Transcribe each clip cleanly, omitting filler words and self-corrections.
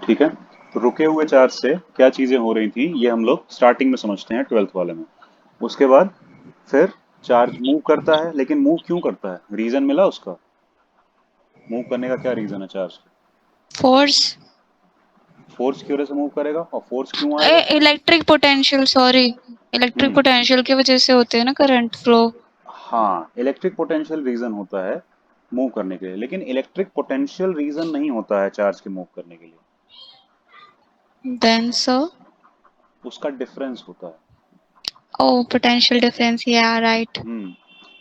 ठीक है। तो रुके हुए चार्ज से क्या चीजें हो रही थी ये हम लोग स्टार्टिंग में समझते हैं, ट्वेल्थ वाले में। उसके बाद फिर चार्ज मूव करता है, लेकिन मूव क्यों करता है, रीजन मिला उसका? मूव करने का क्या रीजन है चार्ज का? फोर्स। फोर्स की वजह से मूव करेगा, और फोर्स क्यों आएगा? इलेक्ट्रिक पोटेंशियल, सॉरी, इलेक्ट्रिक हम्म। पोटेंशियल की वजह से होते हैं ना करंट फ्लो। हाँ, इलेक्ट्रिक पोटेंशियल रीजन होता है मूव करने के लिए, लेकिन इलेक्ट्रिक पोटेंशियल रीजन नहीं होता है चार्ज के मूव करने के लिए। देन सो, उसका डिफरेंस होता है। ओ पोटेंशियल डिफरेंस, या राइट।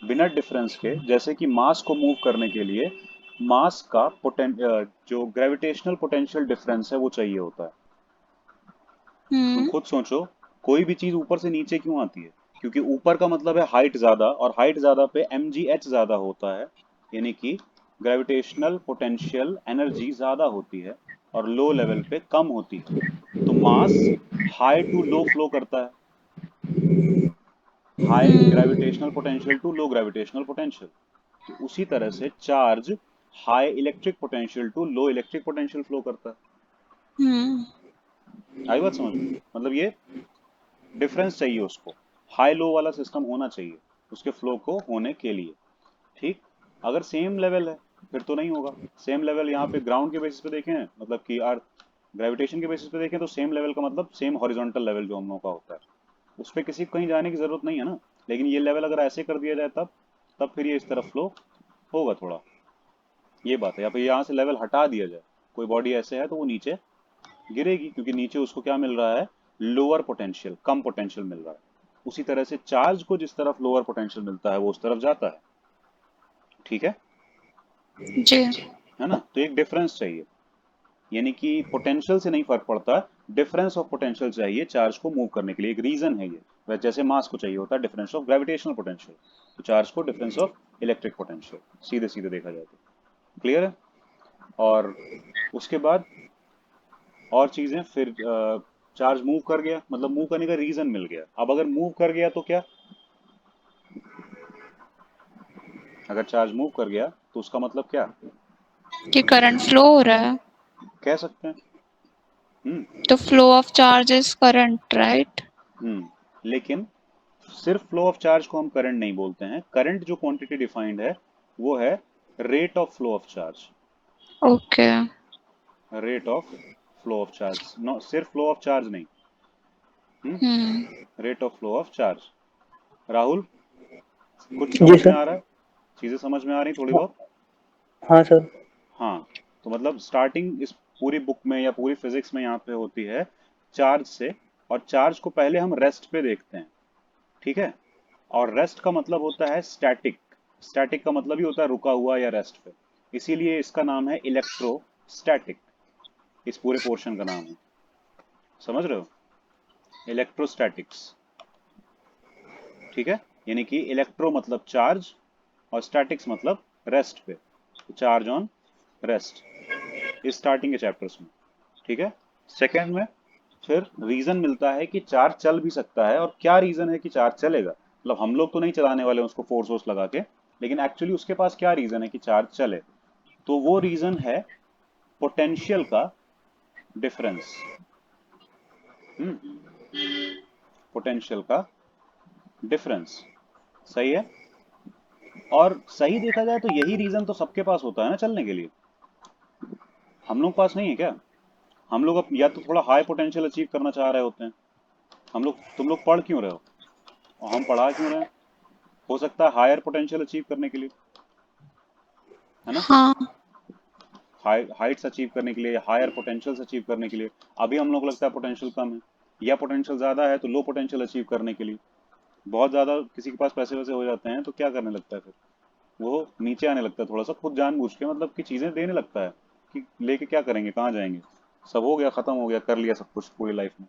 बिना डिफरेंस के, जैसे कि मास को मूव करने के लिए मास का जो ग्रेविटेशनल पोटेंशियल डिफरेंस है वो चाहिए होता है। तुम हम्म। खुद सोचो, कोई भी चीज ऊपर से नीचे क्यों आती है? क्योंकि ऊपर का मतलब है हाइट ज्यादा, और हाइट ज्यादा पे mgh ज्यादा होता है, यानी कि ग्रेविटेशनल पोटेंशियल एनर्जी ज्यादा होती है, और लो लेवल पे कम होती है। तो mass high to low flow करता है, high hmm. Gravitational potential to low gravitational potential. तो उसी तरह से charge high electric potential to low electric potential flow करता है। हम्म। आई बात समझ में? मतलब ये डिफरेंस चाहिए उसको, हाई लो वाला सिस्टम होना चाहिए उसके फ्लो को होने के लिए। ठीक। अगर सेम लेवल है फिर तो नहीं होगा। सेम लेवल यहाँ पे ग्राउंड के बेसिस पे देखें, मतलब कि अर्थ ग्रेविटेशन के बेसिस पे देखें, तो सेम लेवल का मतलब सेम हॉरिजॉन्टल लेवल जो हम लोगों का होता है, उस पर किसी को कहीं जाने की जरूरत नहीं है ना। लेकिन ये लेवल अगर ऐसे कर दिया जाए तब फिर ये इस तरफ फ्लो होगा थोड़ा। ये बात है। या फिर यहाँ से लेवल हटा दिया जाए, कोई बॉडी ऐसे है तो वो नीचे गिरेगी, क्योंकि नीचे उसको क्या मिल रहा है, लोअर पोटेंशियल, कम पोटेंशियल मिल रहा है। उसी तरह से चार्ज को जिस तरफ लोअर पोटेंशियल मिलता है वो उस तरफ जाता है। ठीक जी। है ना? तो एक डिफरेंस चाहिए, यानी कि पोटेंशियल से नहीं फर्क पड़ता, डिफरेंस ऑफ पोटेंशियल चाहिए चार्ज को मूव करने के लिए। एक रीजन है ये। वैसे जैसे मास को चाहिए होता है डिफरेंस ऑफ ग्रेविटेशनल पोटेंशियल, तो चार्ज को डिफरेंस ऑफ इलेक्ट्रिक पोटेंशियल, सीधे सीधे देखा जाए तो। क्लियर है? और उसके बाद और चीजें फिर चार्ज मूव कर गया, मतलब मूव करने का रीजन मिल गया। अब अगर मूव कर गया तो क्या? अगर चार्ज मूव कर गया तो उसका मतलब क्या? कि करंट फ्लो हो रहा है। कह सकते हैं। हम्म। तो flow of charge is current, right. लेकिन सिर्फ फ्लो ऑफ चार्ज को हम करंट नहीं बोलते हैं। करंट जो क्वांटिटी डिफाइंड है वो है rate of flow of charge. Okay. Rate of flow of charge, no सिर्फ फ्लो ऑफ चार्ज नहीं। Hmm. Rate of flow of charge. Rahul, कुछ जी समझ में सर। आ रहा है? चीजें समझ में आ रही थोड़ी हाँ, बहुत? हाँ सर। हाँ। तो मतलब स्टार्टिंग इस पूरी बुक में या पूरी फिजिक्स में यहाँ पे होती है चार्ज से, और चार्ज को पहले हम रेस्ट पे देखते हैं। ठीक है। और रेस्ट का मतलब होता है स्टैटिक। स्टैटिक का मतलब ही होता है रुका हुआ या रेस्ट पे। इसीलिए इसका नाम है इलेक्ट्रोस्टैटिक। इस पूरे पोर्शन का नाम है, समझ रहे हो, इलेक्ट्रोस्टैटिक्स। ठीक है। यानी कि इलेक्ट्रो मतलब चार्ज, और स्टैटिक्स मतलब रेस्ट पे, चार्ज ऑन रेस्ट, इस स्टार्टिंग के चैप्टर्स में। ठीक है। सेकेंड में फिर रीजन मिलता है कि चार्ज चल भी सकता है, और क्या रीजन है कि चार्ज चलेगा, मतलब हम लोग तो नहीं चलाने वाले उसको फोर्स वोर्स लगा के, लेकिन एक्चुअली उसके पास क्या रीजन है कि चार्ज चले। तो वो रीजन है पोटेंशियल का डिफरेंस। हम्म। पोटेंशियल का डिफरेंस। सही है। और सही देखा जाए तो यही रीजन तो सबके पास होता है ना चलने के लिए। हम लोग पास नहीं है क्या? हम लोग अब या तो थोड़ा हाई पोटेंशियल अचीव करना चाह रहे होते हैं। हम लोग, तुम लोग पढ़ क्यों रहे हो, और हम पढ़ा क्यों रहे हैं? हो सकता है हायर पोटेंशियल अचीव करने के लिए, है ना? हाँ। हाइट्स अचीव करने के लिए, हायर पोटेंशियल्स अचीव करने के लिए। अभी हम लोग लगता है पोटेंशियल कम है, या पोटेंशियल ज्यादा है तो लो पोटेंशियल अचीव करने के लिए। बहुत ज्यादा किसी के पास पैसे वैसे हो जाते हैं तो क्या करने लगता है फिर, वो नीचे आने लगता है थोड़ा सा, खुद जानबूझ के, मतलब कि चीजें देने लगता है कि लेके क्या करेंगे, कहाँ जाएंगे, सब हो गया, खत्म हो गया, कर लिया सब कुछ पूरी लाइफ में।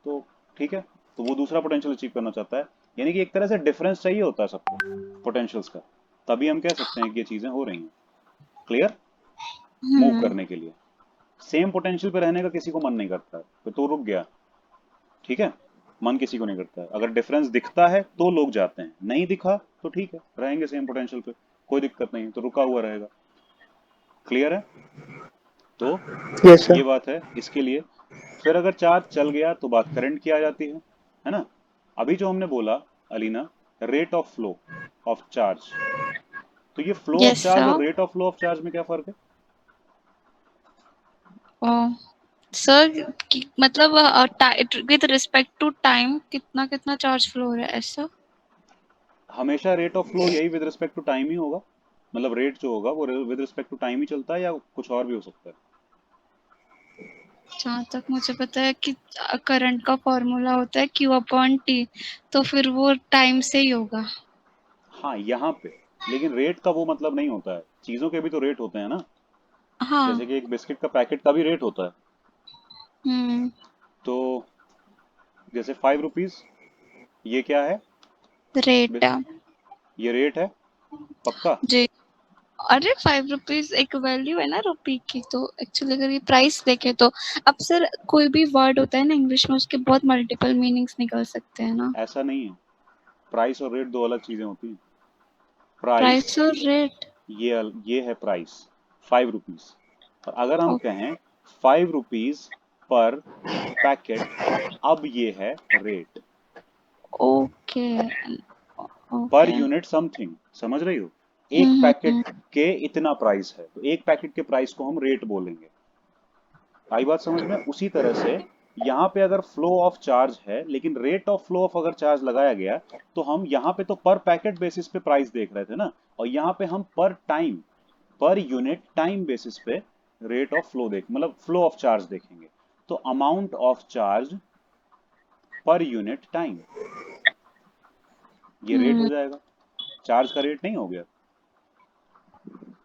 तो ठीक है। तो वो दूसरा पोटेंशियल अचीव करना चाहता है। यानी कि एक तरह से डिफरेंस चाहिए होता है सबको पोटेंशियल्स का, तभी हम कह सकते हैं कि ये चीजें हो रही हैं। क्लियर? मूव हम्म। करने के लिए सेम पोटेंशियल पे रहने का किसी को मन नहीं करता है, तो रुक गया। ठीक है। मन किसी को नहीं करता है। अगर डिफरेंस दिखता है तो लोग जाते हैं, नहीं दिखा तो ठीक है, रहेंगे सेम पोटेंशियल पे, कोई दिक्कत नहीं, तो रुका हुआ रहेगा। क्लियर है? तो यस ये सर। बात है इसके लिए। फिर अगर चार्ज चल गया तो बात करंट की आ जाती है ना। अभी जो हमने बोला Alina, rate of flow of charge, तो ये फ्लो ऑफ यस चार्ज और sir. Rate of flow of charge में क्या फर्क है? सर मतलब विद रिस्पेक्ट टू टाइम कितना कितना चार्ज फ्लो हो रहा है ऐसा? हमेशा रेट ऑफ फ्लो यही विद रिस्पेक्ट टू टाइम ही होगा। मतलब रेट जो होगा वो विद रिस्पेक्ट टू टाइम ही चलता है, या कुछ और भी हो सकता है? जहाँ तक मुझे पता है कि करंट का फॉर्मूला होता है Q अपॉन टी, तो फिर वो टाइम से ही होगा। हाँ यहाँ पे, लेकिन रेट का वो मतलब नहीं होता है, चीजों के भी तो रेट होते हैं ना। हाँ। जैसे कि एक बिस्किट का पैकेट का भी रेट होता है। हम्म। तो जैसे 5 रुपीज, ये क्या है? रेट। बिस- ये रेट है, पक्का। जी। अरे 5 रुपीज एक वैल्यू है ना रुपी की, तो एक्चुअली अगर ये प्राइस देखे तो अब सर कोई भी वर्ड होता है ना इंग्लिश में, उसके बहुत मल्टीपल मीनिंग्स निकल सकते हैं ना। ऐसा नहीं है, प्राइस और रेट दो अलग चीजें होती हैं। प्राइस, प्राइस और रेट। ये है प्राइस, 5 रुपीज। और अगर हम ओके। कहें 5 रुपीज पर पैकेट, अब ये है रेट, ओके। पर ओके। Unit something. समझ रही हो? एक पैकेट के इतना प्राइस है, तो एक पैकेट के प्राइस को हम रेट बोलेंगे। आई बात समझ में? उसी तरह से यहाँ पे अगर फ्लो ऑफ चार्ज है लेकिन रेट ऑफ फ्लो ऑफ अगर चार्ज लगाया गया, तो हम यहाँ पे तो पर पैकेट बेसिस पे प्राइस देख रहे थे ना, और यहाँ पे हम पर time, per unit time basis पे रेट ऑफ फ्लो देख, मतलब फ्लो ऑफ चार्ज देखेंगे। तो amount of charge per unit time, ये रेट हो जाएगा। चार्ज का रेट नहीं हो गया?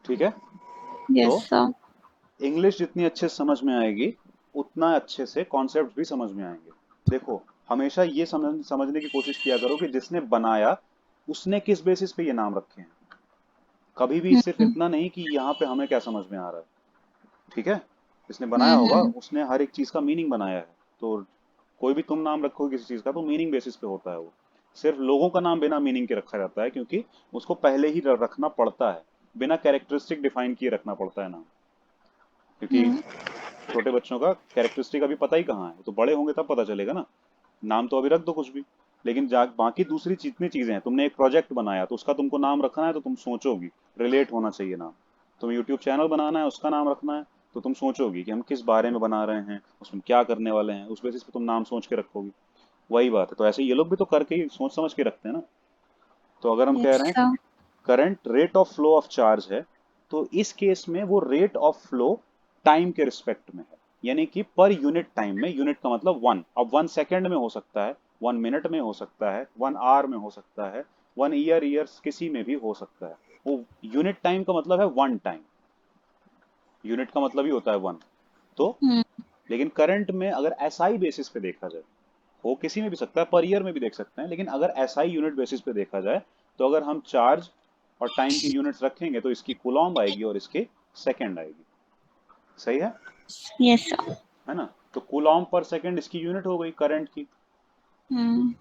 ठीक है। यस तो सर। इंग्लिश जितनी अच्छे से समझ में आएगी, उतना अच्छे से कॉन्सेप्ट भी समझ में आएंगे। देखो, हमेशा ये समझने की कोशिश किया करो कि जिसने बनाया उसने किस बेसिस पे ये नाम रखे हैं। कभी भी सिर्फ इतना नहीं कि यहाँ पे हमें क्या समझ में आ रहा है। ठीक है। जिसने बनाया होगा हम्म। उसने हर एक चीज का मीनिंग बनाया है। तो कोई भी तुम नाम रखोगे किसी चीज का तो मीनिंग बेसिस पे होता है वो। सिर्फ लोगों का नाम बिना मीनिंग के रखा जाता है, क्योंकि उसको पहले ही रखना पड़ता है, बिना कैरेक्टरिस्टिक डिफाइन किए रखना पड़ता है नाम। क्योंकि हम्म। छोटे बच्चों का कैरेक्टरिस्टिक अभी पता ही कहाँ है, तो बड़े होंगे तब पता चलेगा ना। नाम तो अभी रख दो कुछ भी, लेकिन जा बाकी दूसरी जितनी चीजें हैं, तुमने एक प्रोजेक्ट बनाया तो उसका तुमको नाम रखना है, तो तुम सोचोगी, रिलेट होना चाहिए नाम। तुम यूट्यूब चैनल बनाना है, उसका नाम रखना है, तो तुम सोचोगी कि हम किस बारे में बना रहे हैं, उसमें क्या करने वाले हैं, उस बेसिस पे तुम नाम सोच के रखोगी। वही बात है, तो ऐसे ये लोग भी तो करके ही सोच समझ के रखते हैं ना। तो अगर हम कह यस रहे हैं sir. Current rate of flow of charge है, तो इस केस में वो रेट ऑफ फ्लो टाइम के रिस्पेक्ट में है, यानी कि पर यूनिट टाइम में। यूनिट का मतलब वन, अब 1 सेकेंड में हो सकता है, 1 मिनट में हो सकता है, 1 आवर में हो सकता है, 1 ईयर, ईयर्स किसी में भी हो सकता है। वो यूनिट टाइम का मतलब है वन टाइम। यूनिट का मतलब ही होता है वन। तो हम्म। लेकिन करंट में अगर एसआई बेसिस पे देखा जाए, हो किसी में भी सकता है, पर ईयर में भी देख सकते हैं, लेकिन अगर एसआई यूनिट बेसिस पे देखा जाए, तो अगर हम चार्ज और टाइम की यूनिट्स रखेंगे तो इसकी कूलॉम्ब आएगी और इसकी सेकंड आएगी। सही यस सर। है ना? तो कूलॉम्ब पर सेकंड इसकी यूनिट हो गई करंट की। हम्म।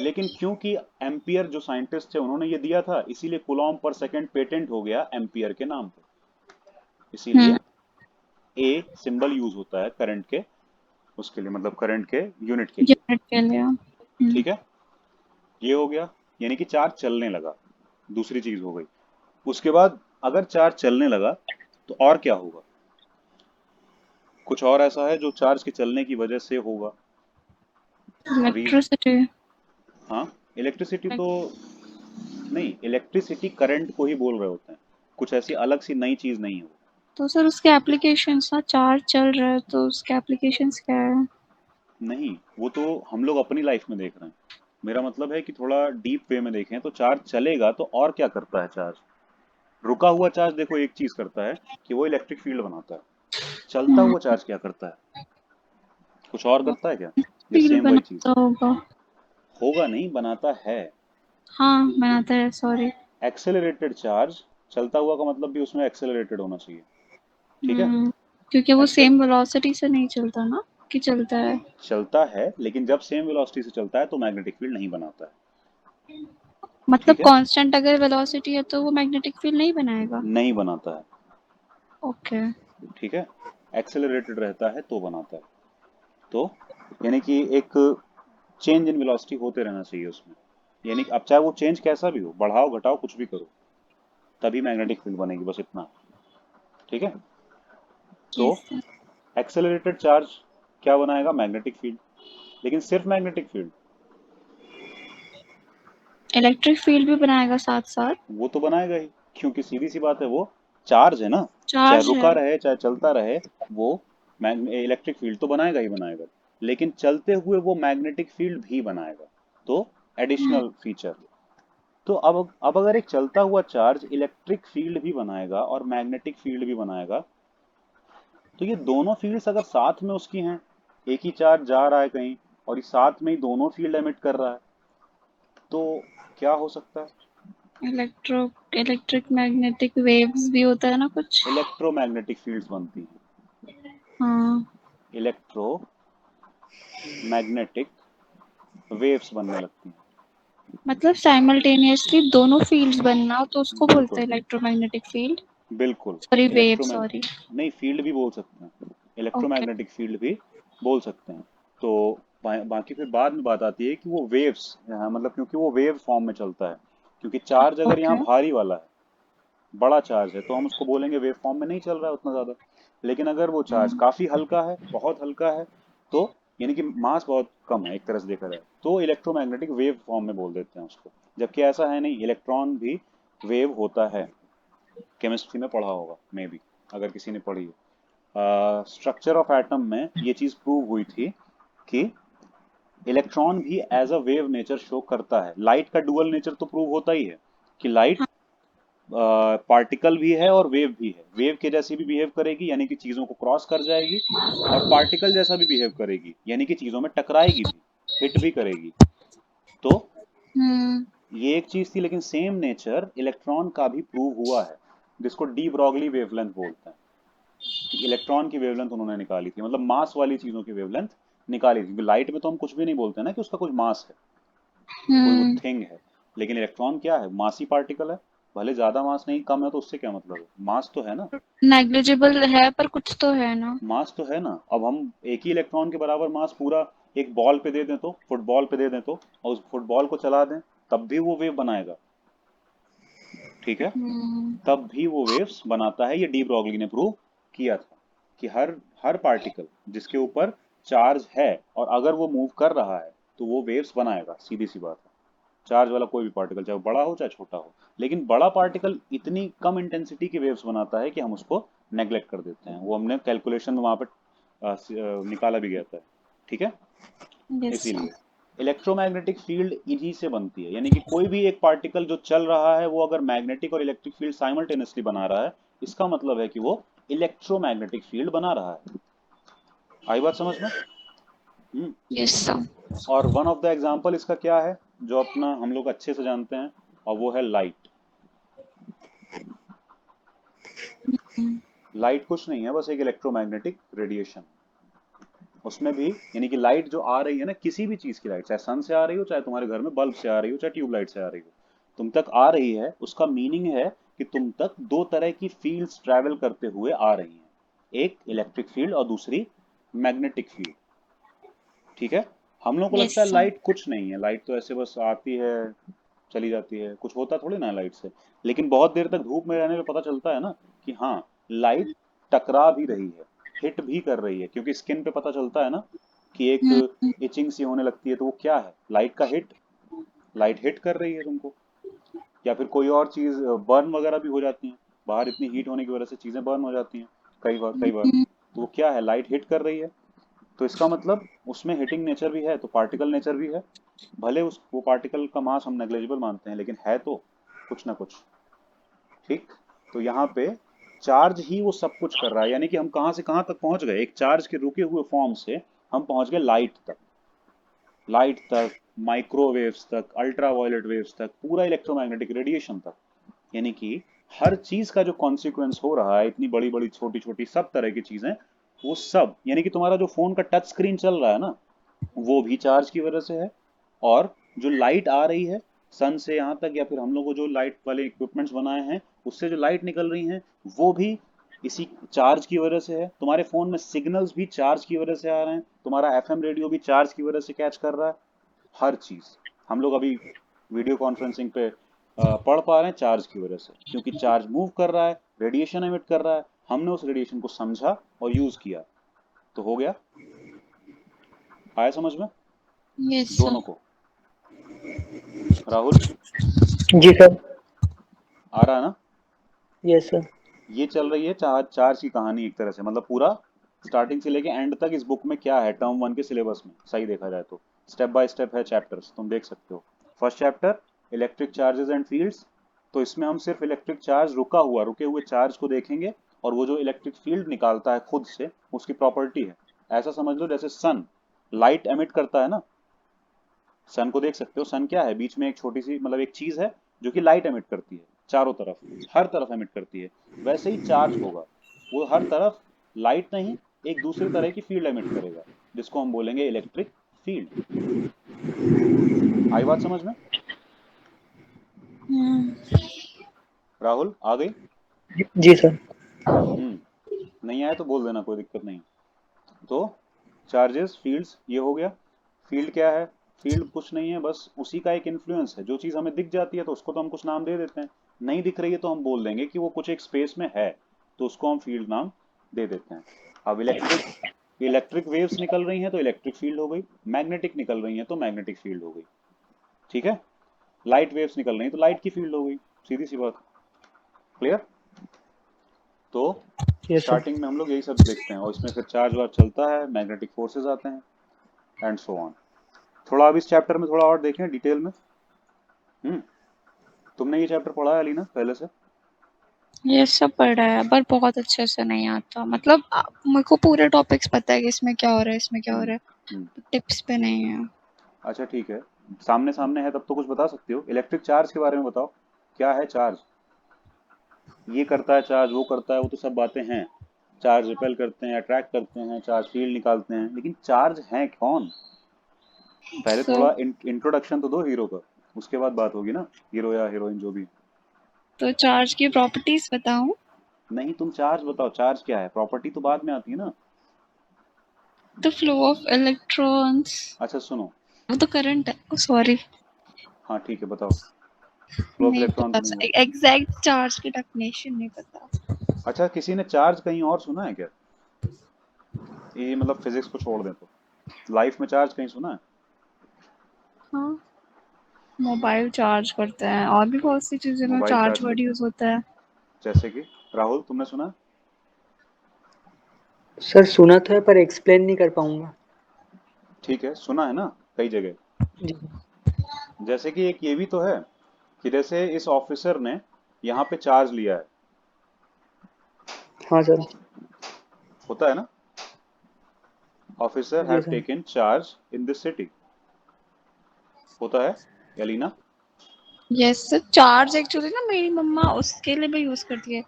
लेकिन क्योंकि एम्पियर जो साइंटिस्ट थे उन्होंने ये दिया था, इसीलिए कूलॉम्ब पर सेकंड पेटेंट हो गया एम्पियर के नाम पे। इसीलिए हम्म। ए सिंबल यूज होता है करंट के, उसके लिए, मतलब करंट के यूनिट के लिए। यूनिट के लिए। ठीक है, ये हो गया, यानी कि चार्ज चलने लगा, दूसरी चीज हो गई। उसके बाद अगर चार्ज चलने लगा तो और क्या होगा? कुछ और ऐसा है जो चार्ज के चलने की वजह से होगा? रीज इलेक्ट्रिसिटी। हाँ, इलेक्ट्रिसिटी तो नहीं, इलेक्ट्रिसिटी करंट को ही बोल रहे होते हैं, कुछ ऐसी अलग सी नई चीज नहीं है वो। तो सर उसके एप्लीकेशंस ना, चार्ज चल रहा है तो उसके एप्लीकेशंस क्या है? नहीं, वो तो हम लोग अपनी लाइफ में देख रहे हैं। मेरा मतलब है कि थोड़ा डीप वे में देखें तो चार्ज चलेगा तो और क्या करता है चार्ज? रुका हुआ चार्ज देखो एक चीज करता है कि वो इलेक्ट्रिक फील्ड बनाता है। चलता हम्म। हुआ चार्ज क्या करता है? कुछ और करता है क्या? या फील सेम वही चीज? बनाता होगा। होगा नहीं, बनाता है। हाँ बनाता है, सॉरी। एक्सेलरेटेड चार्ज, चलता हुआ का मतलब भी उसमें एक्सेलरेटेड होना चाहिए। ठीक है। क्योंकि वो एक्सेल सेम वेलोसिटी से नहीं चलता ना, कि चलता है? चलता है, लेकिन जब सेम वेलोसिटी से चलता है तो मैग्नेटिक फील्ड नहीं बनाता है। मतलब ठीक है, कांस्टेंट अगर वेलोसिटी है तो वो मैग्नेटिक फील्ड नहीं बनाएगा? नहीं बनाता है। ओके। ठीक है। एक्सेलरेटेड रहता है तो बनाता है। तो यानी कि एक चेंज इन वेलोसिटी होते रहना चाहिए उसमें, यानी कि अब चाहे वो चेंज कैसा भी हो, बढ़ाओ घटाओ कुछ भी करो, तभी मैग्नेटिक फील्ड बनेगी, बस इतना। ठीक है। तो यस सर। एक्सेलरेटेड चार्ज क्या बनाएगा? Magnetic field. लेकिन सिर्फ मैग्नेटिक फील्ड? इलेक्ट्रिक फील्ड भी बनाएगा साथ साथ। वो तो बनाएगा ही, क्योंकि सीधी सी बात है, वो चार्ज है ना। चाहे चार्ज है। रुका रहे चाहे चलता रहे, वो इलेक्ट्रिक फील्ड तो बनाएगा ही बनाएगा। लेकिन चलते हुए वो मैग्नेटिक फील्ड भी बनाएगा, तो हम्म। Additional feature. तो अब अगर एक चलता हुआ चार्ज इलेक्ट्रिक फील्ड भी बनाएगा और मैग्नेटिक फील्ड भी बनाएगा, तो ये दोनों फील्ड्स अगर साथ में उसकी हैं, एक ही चार्ज जा रहा है कहीं और ये साथ में ही दोनों फील्ड एमिट कर रहा है, तो क्या हो सकता है? इलेक्ट्रो इलेक्ट्रिक मैग्नेटिक वेव्स भी होता है ना कुछ। इलेक्ट्रोमैग्नेटिक फील्ड्स बनती हैं। हाँ। इलेक्ट्रोमैग्नेटिक वेव्स बनने लगती हैं। मतलब साइमल्टेनियसली दोनों फील्ड्स बनना हो तो उसको बोलते बिल्कुल हैं इलेक्ट्रोमैग्नेटिक फील्ड। बिल्कुल। Sorry, wave, electromag sorry. नहीं, फील्ड भी बोल सकते हैं, ओके। इलेक्ट्रोमैग्नेटिक फील्ड भी बोल सकते हैं। तो बाकी फिर बाद में बात आती है कि वो वेव्स, मतलब क्योंकि वो वेव फॉर्म में चलता है, क्योंकि चार्ज अगर यहाँ ओके। भारी वाला है, बड़ा चार्ज है, तो हम उसको बोलेंगे वेव फॉर्म में नहीं चल रहा है उतना ज़्यादा। लेकिन अगर वो चार्ज काफ़ी हल्का है, बहुत हल्का है, तो यानी कि मास बहुत कम है एक तरह से देखा जाए, तो इलेक्ट्रोमैग्नेटिक वेव फॉर्म में बोल देते हैं उसको। जबकि ऐसा है नहीं, इलेक्ट्रॉन भी वेव होता है। केमिस्ट्री में पढ़ा होगा मे बी, अगर किसी ने पढ़ी हो। स्ट्रक्चर ऑफ एटम में ये चीज़ प्रूव हुई थी कि इलेक्ट्रॉन भी as a wave nature show करता है। लाइट का डुअल नेचर तो प्रूव होता ही है कि लाइट हाँ। पार्टिकल भी है और वेव भी है। वेव के जैसी भी बिहेव करेगी, यानी कि चीज़ों को क्रॉस कर जाएगी, और पार्टिकल जैसा भी बिहेव करेगी, यानी कि चीज़ों में टकराएगी भी, हिट भी करेगी। तो हम्म। ये एक चीज़ थी, लेकिन सेम नेचर इलेक्ट्रॉन का भी प्रूव हुआ है, जिसको डी ब्रॉगली वेवलेंथ बोलते हैं। कि इलेक्ट्रॉन की वेवलेंथ उन्होंने निकाली थी, मतलब मास वाली चीज़ों की वेवलेंथ निकाली थी, क्योंकि लाइट में तो हम कुछ भी नहीं बोलते ना कि उसका कुछ मास है, कोई वो हम्म। थिंग है। लेकिन इलेक्ट्रॉन क्या है? मासी पार्टिकल है। भले ज्यादा मास नहीं, कम है, तो उससे क्या मतलब है? मास तो है ना। नेग्लिजिबल है पर कुछ तो है ना। मास तो है ना। अब हम एक ही इलेक्ट्रॉन के बराबर मास पूरा एक बॉल पे दे दें, तो फुटबॉल पे दे दें, तो और उस फुटबॉल को चला दें, तब भी वो वेव बनाएगा। ठीक है। हम्म। तब भी वो वेव्स बनाता है, ये डी ब्रॉगली ने प्रूव किया था कि हर हर पार्टिकल जिसके ऊपर चार्ज है और अगर वो मूव कर रहा है, तो वो वेव्स बनाएगा, सीधी सी बात है। चार्ज वाला कोई भी पार्टिकल, चाहे वो बड़ा हो चाहे छोटा हो। लेकिन बड़ा पार्टिकल इतनी कम इंटेंसिटी की वेव्स बनाता है कि हम उसको नेग्लेक्ट कर देते हैं। वो हमने कैलकुलेशन में वहां पे निकाला भी गया था। ठीक है। Yes sir. इसीलिए इलेक्ट्रोमैग्नेटिक फील्ड इन्हीं से बनती है, यानी कि कोई भी एक पार्टिकल जो चल रहा है, वो अगर मैग्नेटिक और इलेक्ट्रिक फील्ड साइमल्टेनियसली बना रहा है, इसका मतलब है कि वो इलेक्ट्रोमैग्नेटिक फील्ड बना रहा है। आई बात समझ में? हम्म। Yes sir. और वन ऑफ द एग्जांपल इसका क्या है, जो अपना हम लोग अच्छे से जानते हैं, और वो है लाइट। लाइट कुछ नहीं है, बस एक इलेक्ट्रोमैग्नेटिक रेडिएशन। उसमें भी यानी कि लाइट जो आ रही है ना, किसी भी चीज की लाइट, चाहे सन से आ रही हो, चाहे तुम्हारे घर में बल्ब से आ रही हो, चाहे ट्यूबलाइट से आ रही हो, तुम तक आ रही है, उसका मीनिंग है कि तुम तक दो तरह की फील्ड्स ट्रैवल करते हुए आ रही हैं, एक इलेक्ट्रिक फील्ड और दूसरी मैग्नेटिक फील्ड। ठीक है। हम लोग को यस लगता है सर। लाइट कुछ नहीं है, लाइट तो ऐसे बस आती है चली जाती है, कुछ होता थोड़ी ना लाइट से। लेकिन बहुत देर तक धूप में रहने पे पता चलता है ना कि हाँ, लाइट टकरा भी रही है, हिट भी कर रही है, क्योंकि स्किन पे पता चलता है ना कि एक हम्म। इचिंग सी होने लगती है, तो वो क्या है? लाइट का हिट। लाइट हिट कर रही है तुमको। या फिर कोई और चीज बर्न वगैरह भी हो जाती है, बाहर इतनी हीट होने की वजह से चीजें बर्न हो जाती हैं कई बार कई बार। हम्म। तो वो क्या है? लाइट हिट कर रही है। तो इसका मतलब उसमें हिटिंग नेचर भी है, तो पार्टिकल नेचर भी है। भले उस वो पार्टिकल का मास हम नेग्लेजिबल मानते हैं, लेकिन है तो कुछ ना कुछ। ठीक। तो यहाँ पे चार्ज ही वो सब कुछ कर रहा है, यानी कि हम कहाँ से कहाँ तक पहुंच गए, एक चार्ज के रुके हुए फॉर्म से हम पहुंच गए लाइट तक। लाइट तक, माइक्रोवेव्स तक, अल्ट्रावायलेट वेव्स तक, पूरा इलेक्ट्रोमैग्नेटिक रेडिएशन तक। यानी कि हर चीज का जो कॉन्सिक्वेंस हो रहा है, इतनी बड़ी बड़ी छोटी छोटी सब तरह की चीजें, वो सब, यानी कि तुम्हारा जो फोन का टच स्क्रीन चल रहा है ना, वो भी चार्ज की वजह से है। और जो लाइट आ रही है सन से यहाँ तक, या फिर हम लोग को जो लाइट वाले इक्विपमेंट्स बनाए हैं उससे जो लाइट निकल रही हैं, वो भी इसी चार्ज की वजह से है। तुम्हारे फोन में सिग्नल्स भी चार्ज की वजह से आ रहे हैं, तुम्हारा एफएम रेडियो भी चार्ज की वजह से कैच कर रहा है। हर चीज हम लोग अभी वीडियो कॉन्फ्रेंसिंग पे पढ़ पा रहे हैं चार्ज की वजह से, क्योंकि चार्ज मूव कर रहा है, रेडिएशन एमिट कर रहा है, हमने उस रेडिएशन को समझा और यूज किया, तो हो गया। आया समझ में यस सर। दोनों को? राहुल, जी सर। आ रहा है ना? Yes sir. ये चल रही है चार्ज की कहानी एक तरह से, मतलब पूरा स्टार्टिंग से लेके एंड तक इस बुक में क्या है टर्म वन के सिलेबस में, सही देखा जाए तो स्टेप बाय स्टेप है चैप्टर्स, तुम देख सकते हो। First chapter electric charges and fields, तो इसमें हम सिर्फ इलेक्ट्रिक चार्ज रुके हुए चार्ज को देखेंगे, और वो जो इलेक्ट्रिक फील्ड निकालता है खुद से उसकी प्रॉपर्टी है। ऐसा समझ लो जैसे सन लाइट एमिट करता है ना, सन को देख सकते हो, सन क्या है, बीच में एक छोटी सी मतलब एक चीज है जो कि लाइट एमिट करती है चारों तरफ, हर तरफ एमिट करती है। वैसे ही चार्ज होगा, वो हर तरफ लाइट नहीं, एक दूसरे तरह की फील्ड एमिट करेगा, जिसको हम बोलेंगे इलेक्ट्रिक फील्ड। आई बात समझ में? राहुल आ गई? जी सर। नहीं आया तो बोल देना, कोई दिक्कत नहीं। तो चार्जेस फील्ड्स ये हो गया। फील्ड क्या है? फील्ड कुछ नहीं है, बस उसी का एक इन्फ्लुएंस है। जो चीज़ हमें दिख जाती है तो उसको तो हम कुछ नाम दे देते हैं, नहीं दिख रही है तो हम बोल देंगे कि वो कुछ एक स्पेस में है, तो उसको हम फील्ड नाम दे देते हैं। अब इलेक्ट्रिक इलेक्ट्रिक वेव्स निकल रही हैं तो इलेक्ट्रिक फील्ड हो गई, मैग्नेटिक निकल रही हैं तो मैग्नेटिक फील्ड हो गई, ठीक है। लाइट वेव्स निकल रही हैं तो लाइट की फील्ड हो गई, सीधी सी बात। क्लियर? तो यस सर। स्टार्टिंग में हम लोग यही सब देखते हैं, और इसमें फिर चार्ज वार्ज चलता है, मैग्नेटिक फोर्सेस आते हैं, एंड सो ऑन। थोड़ा अब इस चैप्टर में थोड़ा और देखें डिटेल में। हम्म तुमने ये चैप्टर पढ़ा है अलीना पहले से? ये सब पढ़ा है पर बहुत अच्छे से नहीं आता, मतलब मेरे को पूरे टॉपिक्स पता है कि इसमें क्या हो रहा है, इसमें क्या हो हम्म रहा हम्म है, टिप्स पे नहीं है। अच्छा ठीक है, सामने सामने है तब तो कुछ बता सकते हो। इलेक्ट्रिक चार्ज के बारे में बताओ, क्या है चार्ज? ये करता है चार्ज, वो करता है, वो तो सब बातें हैं। चार्ज रिपेल करते हैं, अट्रैक्ट करते हैं, चार्ज फील्ड निकालते हैं, लेकिन चार्ज है कौन? पहले सो थोड़ा इंट्रोडक्शन तो दो हीरो का, उसके बाद बात होगी ना, हीरो या हीरोइन जो भी। तो चार्ज की प्रॉपर्टीज बताऊं? नहीं, तुम चार्ज बताओ, चार्ज क्या है, प्रॉपर्टी तो बाद में आती है ना। The flow of electrons. अच्छा सुनो, वो तो करंट है, सॉरी। हाँ ठीक है बताओ। फ्लो ऑफ नहीं इलेक्ट्रॉन पता, तो नहीं है। एग्जैक्ट चार्ज की डेफिनेशन नहीं पता। अच्छा, किसी ने चार्ज कहीं और सुना है क्या? ये मतलब फिजिक्स को छोड़ दें तो लाइफ में चार्ज कहीं सुना है? हाँ, मोबाइल चार्ज करते हैं और भी बहुत सी चीजें में मोबाइल चार्ज चार्ज वर्ड करते हैं, यूज होता है। जैसे कि राहुल तुमने सुना है? सर सुना तो है पर एक्सप्लेन नहीं कर पाऊंगा। ठीक है, सुना है ना कई जगह। जी। जैसे कि एक ये भी तो है कि जैसे इस ऑफिसर ने यहाँ पे चार्ज लिया है, हाँ सर। होता है ना, officer ji have sir. Taken charge in this city, होता है एलिना? यस, चार्ज एक्चुअली ना मेरी मम्मा उसके लिए भी यूज करती है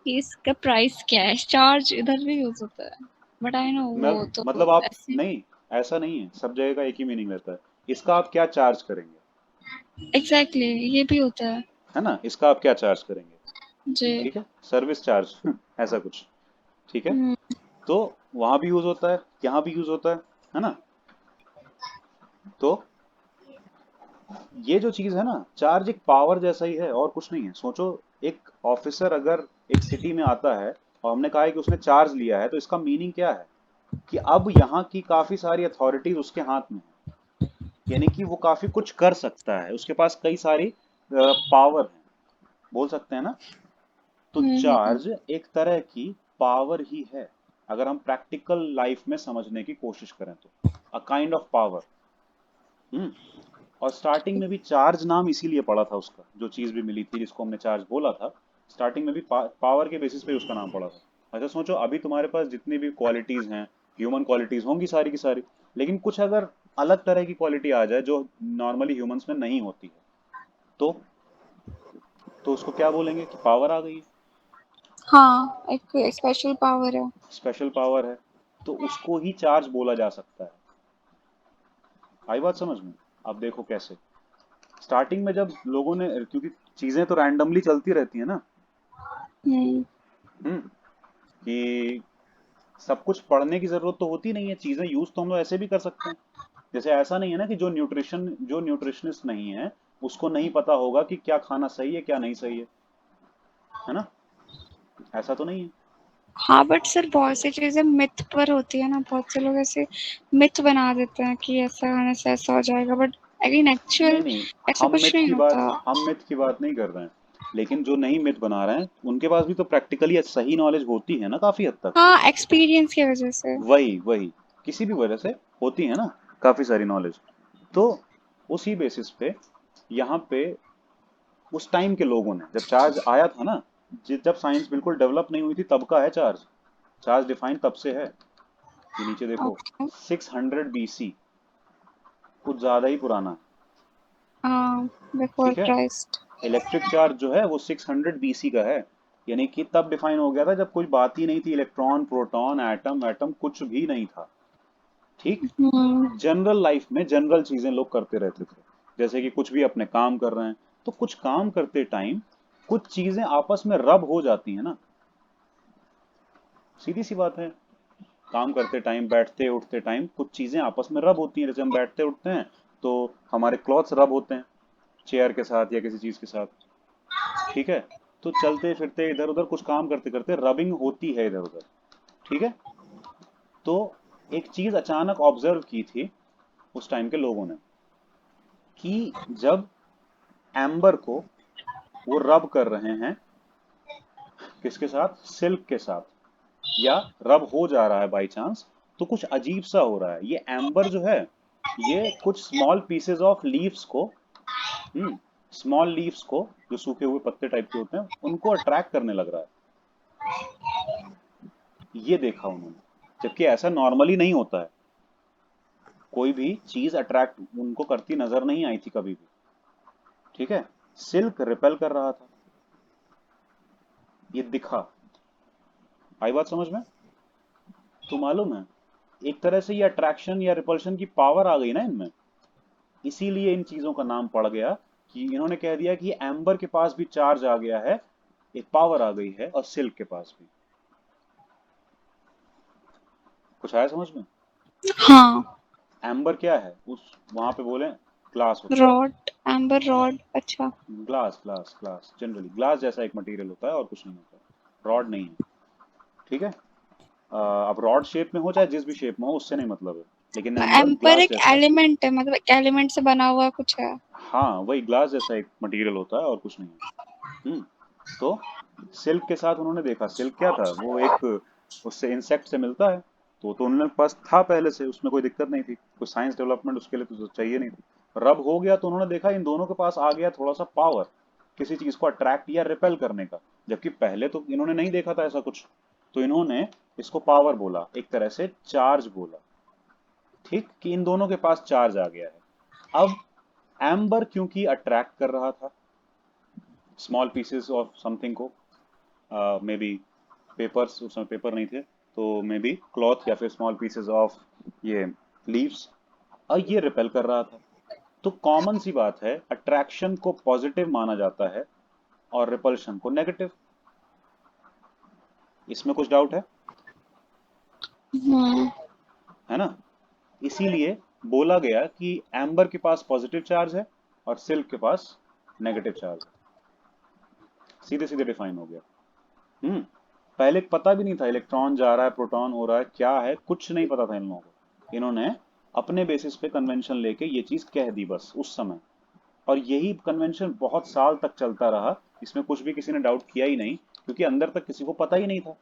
कि इसका प्राइस क्या है, चार्ज इधर भी यूज होता है, बट आई नो वो तो मतलब आप ऐसे। नहीं, ऐसा नहीं है, सब जगह का एक ही मीनिंग रहता है। इसका आप क्या चार्ज करेंगे, एग्जैक्टली ये भी होता है। है ना, इसका आप क्या चार्ज करेंगे, जी। ठीक है, सर्विस चार्ज ऐसा कुछ, ठीक है। हम्म। तो वहां भी यूज होता है, यहाँ भी यूज होता है ना। तो ये जो चीज है ना, चार्ज एक पावर जैसा ही है और कुछ नहीं है। सोचो, एक ऑफिसर अगर एक सिटी में आता है और हमने कहा है कि उसने चार्ज लिया है, तो इसका मीनिंग क्या है कि अब यहाँ की काफी सारी अथॉरिटीज उसके हाथ में है, यानी कि वो काफी कुछ कर सकता है, उसके पास कई सारी पावर है, बोल सकते हैं ना। तो हम्म। चार्ज एक तरह की पावर ही है, अगर हम प्रैक्टिकल लाइफ में समझने की कोशिश करें तो, अ काइंड ऑफ पावर। हम्म और स्टार्टिंग में भी चार्ज नाम इसीलिए पड़ा था उसका, जो चीज भी मिली थी जिसको हमने चार्ज बोला था, स्टार्टिंग में भी पावर के बेसिस पे ही उसका नाम पड़ा था। अच्छा सोचो, अभी तुम्हारे पास जितनी भी क्वालिटीज हैं, ह्यूमन क्वालिटीज होंगी सारी की सारी, लेकिन कुछ अगर अलग तरह की क्वालिटी आ जाए जो नॉर्मली ह्यूमंस में नहीं होती है, तो तो उसको क्या बोलेंगे कि पावर आ गई है, हाँ, एक स्पेशल पावर है। स्पेशल पावर है, तो उसको ही चार्ज बोला जा सकता है। आई बात समझ में? अब देखो कैसे, स्टार्टिंग में जब लोगों ने, क्योंकि चीजें तो रैंडमली चलती रहती है ना, हम्म। हम्म कि सब कुछ पढ़ने की जरूरत तो होती नहीं है, चीजें यूज तो हम लोग ऐसे भी कर सकते हैं। जैसे ऐसा नहीं है ना कि जो न्यूट्रिशनिस्ट नहीं है उसको नहीं पता होगा कि क्या खाना सही है क्या नहीं सही है ना? ऐसा तो नहीं है। हाँ बट सर बहुत सी चीजें मिथ पर होती है ना, बहुत से लोग ऐसे मिथ बना देते हैं कि ऐसा खाने से ऐसा हो जाएगा, बट अगेन नहीं एक्चुअल नहीं, ऐसा कुछ नहीं होता। हम मिथ की बात नहीं कर रहे हैं, लेकिन जो नई मिथ बना रहे हैं उनके पास भी तो प्रैक्टिकली सही नॉलेज होती है ना काफी हद तक। हाँ एक्सपीरियंस की वजह से। वही वही, किसी भी वजह से होती है ना काफी सारी नॉलेज। तो उसी बेसिस पे यहाँ पे उस टाइम के लोगों ने जब चार्ज आया था ना, जब साइंस बिल्कुल डेवलप नहीं हुई थी तब का है चार्ज। चार्ज डिफाइन तब से है। ये नीचे देखो, ओके। 600 BC, कुछ ज्यादा ही पुराना है। हाँ बिफोर ठीक है, क्राइस्ट। इलेक्ट्रिक चार्ज जो है वो 600 BC का है। यानी कि तब डिफाइन हो गया था जब कोई बात ही नहीं थी, इलेक्ट्रॉन प्रोटॉन एटम एटम कुछ भी नहीं था। ठीक। हम्म। जनरल लाइफ में जनरल चीजें लोग करते रहते थे, जैसे कि कुछ भी अपने काम कर रहे हैं तो कुछ काम करते टाइम कुछ चीजें आपस में रब हो जाती हैं ना। सीधी सी बात है, काम करते टाइम बैठते उठते टाइम कुछ चीजें आपस में रब होती हैं। जैसे हम बैठते उठते हैं तो हमारे क्लॉथ्स रब होते हैं चेयर के साथ या किसी चीज के साथ। ठीक है, तो चलते फिरते इधर उधर कुछ काम करते करते रबिंग होती है इधर उधर। ठीक है, तो एक चीज अचानक ऑब्जर्व की थी उस टाइम के लोगों ने कि जब एम्बर को वो रब कर रहे हैं किसके साथ, सिल्क के साथ, या रब हो जा रहा है बाई चांस, तो कुछ अजीब सा हो रहा है। ये एम्बर जो है ये कुछ स्मॉल पीसेस ऑफ लीव्स को, हम्म स्मॉल लीव्स को जो सूखे हुए पत्ते टाइप के होते हैं उनको अट्रैक्ट करने लग रहा है। ये देखा उन्होंने, जबकि ऐसा नॉर्मली नहीं होता है। कोई भी चीज अट्रैक्ट उनको करती नजर नहीं आई थी कभी भी। ठीक है, सिल्क रिपेल कर रहा था, ये दिखा। आई बात समझ में? तो मालूम है, एक तरह से ये अट्रैक्शन या रिपल्शन की पावर आ गई ना इनमें, इसीलिए इन चीजों का नाम पड़ गया कि इन्होंने कह दिया कि एम्बर के पास भी चार्ज आ गया है, एक पावर आ गई है, और सिल्क के पास भी। कुछ आया समझ में? हाँ। एम्बर क्या है उस वहां पे बोले, ग्लास होता है। रॉड। एम्बर रॉड, अच्छा। Glass glass glass generally glass जैसा एक मटेरियल होता है और कुछ नहीं होता, रॉड नहीं है। ठीक है, अब रॉड शेप में हो चाहे जिस भी शेप में हो उससे नहीं मतलब है, लेकिन तो एम्बर एम्पर ग्लास एक जैसा। एलिमेंट है, मतलब एक एलिमेंट से बना हुआ कुछ है। हाँ वही ग्लास जैसा एक मटेरियल होता है और कुछ नहीं है। तो सिल्क के साथ उन्होंने देखा, सिल्क क्या था, वो एक उससे इंसेक्ट से मिलता है। तो उन्होंने पास था पहले से, उसमें कोई दिक्कत नहीं थी, कोई साइंस डेवलपमेंट उसके लिए तो चाहिए नहीं थी। रब हो गया तो उन्होंने देखा इन दोनों के पास आ गया थोड़ा सा पावर किसी चीज को अट्रैक्ट या रिपेल करने का, जबकि पहले तो इन्होंने नहीं देखा था ऐसा कुछ। तो इन्होंने इसको पावर बोला, एक तरह से चार्ज बोला। ठीक, कि इन दोनों के पास चार्ज आ गया है। अब एम्बर क्योंकि अट्रैक्ट कर रहा था स्मॉल पीसेस ऑफ समथिंग को, मे बी पेपर्स, उस समय पेपर नहीं थे, तो मे बी क्लॉथ या फिर स्मॉल पीसेस ऑफ ये लीव्स, और ये रिपेल कर रहा था। तो कॉमन सी बात है, अट्रैक्शन को पॉजिटिव माना जाता है और रिपल्शन को नेगेटिव। इसमें कुछ डाउट हम्म। है ना? इसीलिए बोला गया कि एम्बर के पास पॉजिटिव चार्ज है और सिल्क के पास नेगेटिव चार्ज है। सीधे सीधे डिफाइन हो गया। हम्म पहले पता भी नहीं था इलेक्ट्रॉन जा रहा है प्रोटॉन हो रहा है क्या है, कुछ नहीं पता था इन लोगों को। इन्होंने अपने बेसिस पे कन्वेंशन लेके ये चीज कह दी बस उस समय, और यही कन्वेंशन बहुत साल तक चलता रहा। इसमें कुछ भी किसी ने डाउट किया ही नहीं, क्योंकि अंदर तक किसी को पता ही नहीं था।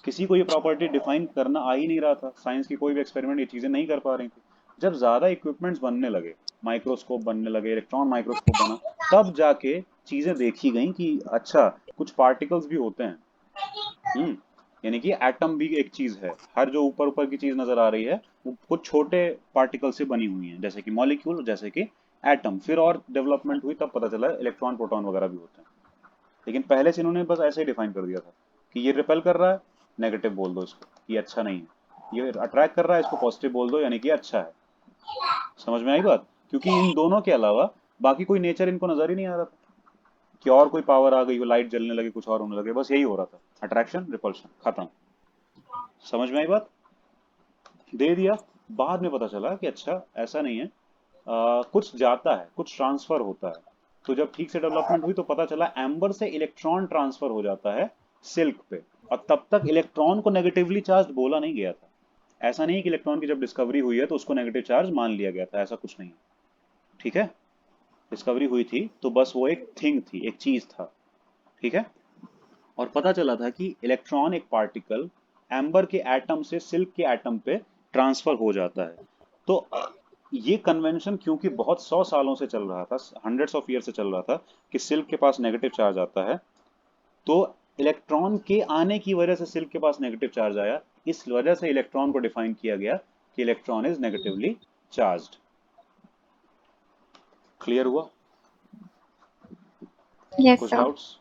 किसी को ये प्रॉपर्टी डिफाइन करना आ ही नहीं रहा था, साइंस की कोई भी एक्सपेरिमेंट ये चीजें नहीं कर पा रही थी। जब ज्यादा इक्विपमेंट्स बनने लगे, माइक्रोस्कोप बनने लगे, इलेक्ट्रॉन माइक्रोस्कोप बना, तब जाके चीजें देखी गई कि अच्छा कुछ पार्टिकल्स भी होते हैं। हम्म यानी कि एटम भी एक चीज है, हर जो ऊपर ऊपर की चीज नजर आ रही है वो कुछ छोटे पार्टिकल से बनी हुई है, जैसे कि मॉलिक्यूल, जैसे कि एटम। फिर और डेवलपमेंट हुई तब पता चला इलेक्ट्रॉन प्रोटॉन वगैरह भी होते हैं। लेकिन पहले से इन्होंने बस ऐसे ही डिफाइन कर दिया था कि ये रिपेल कर रहा है, नेगेटिव बोल दो इसको, ये अच्छा नहीं है। ये अट्रैक्ट कर रहा है, इसको पॉजिटिव बोल दो, यानी कि अच्छा है। समझ में आई बात? क्योंकि इन दोनों के अलावा बाकी कोई नेचर इनको नजर ही नहीं आ रहा था। कि और कोई पावर आ गई हो, लाइट जलने लगे, कुछ और होने लगे, बस यही हो रहा था। अट्रैक्शन रिपल्शन खत्म। समझ में आई बात? दे दिया। बाद में पता चला कि अच्छा ऐसा नहीं है, कुछ जाता है, कुछ ट्रांसफर होता है। तो जब ठीक से डेवलपमेंट हुई तो पता चला एम्बर से इलेक्ट्रॉन ट्रांसफर हो जाता है सिल्क पे, और तब तक इलेक्ट्रॉन को नेगेटिवली चार्ज बोला नहीं गया था। ऐसा नहीं है कि इलेक्ट्रॉन की जब डिस्कवरी हुई है तो उसको नेगेटिव चार्ज मान लिया गया था, ऐसा कुछ नहीं है। ठीक है, डिस्कवरी हुई थी तो बस वो एक थिंग थी, एक चीज था। ठीक है, और पता चला था कि इलेक्ट्रॉन एक पार्टिकल एम्बर के एटम से सिल्क के एटम पे ट्रांसफर हो जाता है। तो ये कन्वेंशन क्योंकि बहुत 100 सालों से चल रहा था, हंड्रेड्स ऑफ ईयर से चल रहा था कि सिल्क के पास नेगेटिव चार्ज आता है, तो इलेक्ट्रॉन के आने की वजह से सिल्क के पास नेगेटिव चार्ज आया। इस वजह से इलेक्ट्रॉन को डिफाइन किया गया कि electron is negatively charged. Clear हुआ? यस कुछ सर। डाउट्स?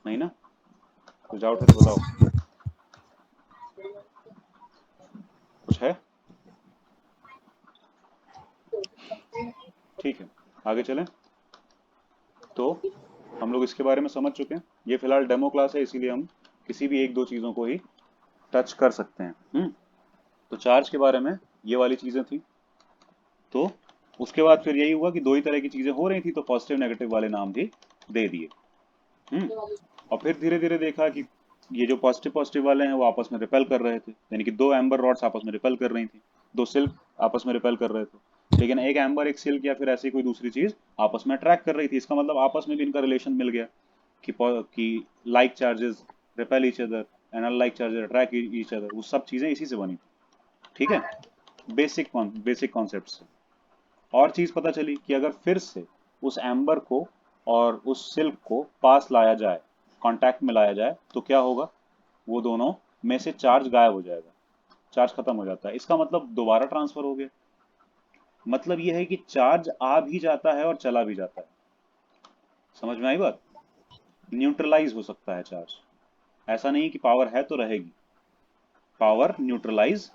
नहीं ना? कुछ डाउट है तो बताओ। कुछ है? ठीक है, आगे चलें। तो हम लोग इसके बारे में समझ चुके हैं। ये फिलहाल डेमो क्लास है, इसीलिए हम किसी भी एक दो चीज़ों को ही टच कर सकते हैं। तो चार्ज के बारे में ये वाली चीज़ें थी। तो उसके बाद फिर यही हुआ कि दो ही तरह की चीज़ें हो रही थी, तो पॉजिटिव नेगेटिव वाले नाम भी दे दिए। हम्म और फिर धीरे धीरे देखा कि ये जो पॉजिटिव पॉजिटिव वाले हैं वो आपस में रिपेल कर रहे थे, यानी कि दो एम्बर रॉड्स आपस में रिपेल कर रही थी, दो सिल्क आपस में रिपेल कर रहे थे। लेकिन एक एम्बर एक सिल्क या फिर ऐसी कोई दूसरी चीज आपस में अट्रैक्ट कर रही थी। इसका मतलब आपस में भी इनका रिलेशन मिल गया कि like charges repel each other and unlike charges attract each other. वो सब चीजें इसी से बनी थी। ठीक है, बेसिक कॉन्सेप्ट से। और चीज पता चली कि अगर फिर से उस एम्बर को और उस सिल्क को पास लाया जाए, कांटेक्ट में लाया जाए, तो क्या होगा? वो दोनों में से चार्ज गायब हो जाएगा, चार्ज खत्म हो जाता है। इसका मतलब दोबारा ट्रांसफर हो गया। मतलब यह है कि चार्ज आ भी जाता है और चला भी जाता है। समझ में आई बात? न्यूट्रलाइज हो सकता है चार्ज। ऐसा नहीं कि पावर है तो रहेगी, पावर न्यूट्रलाइज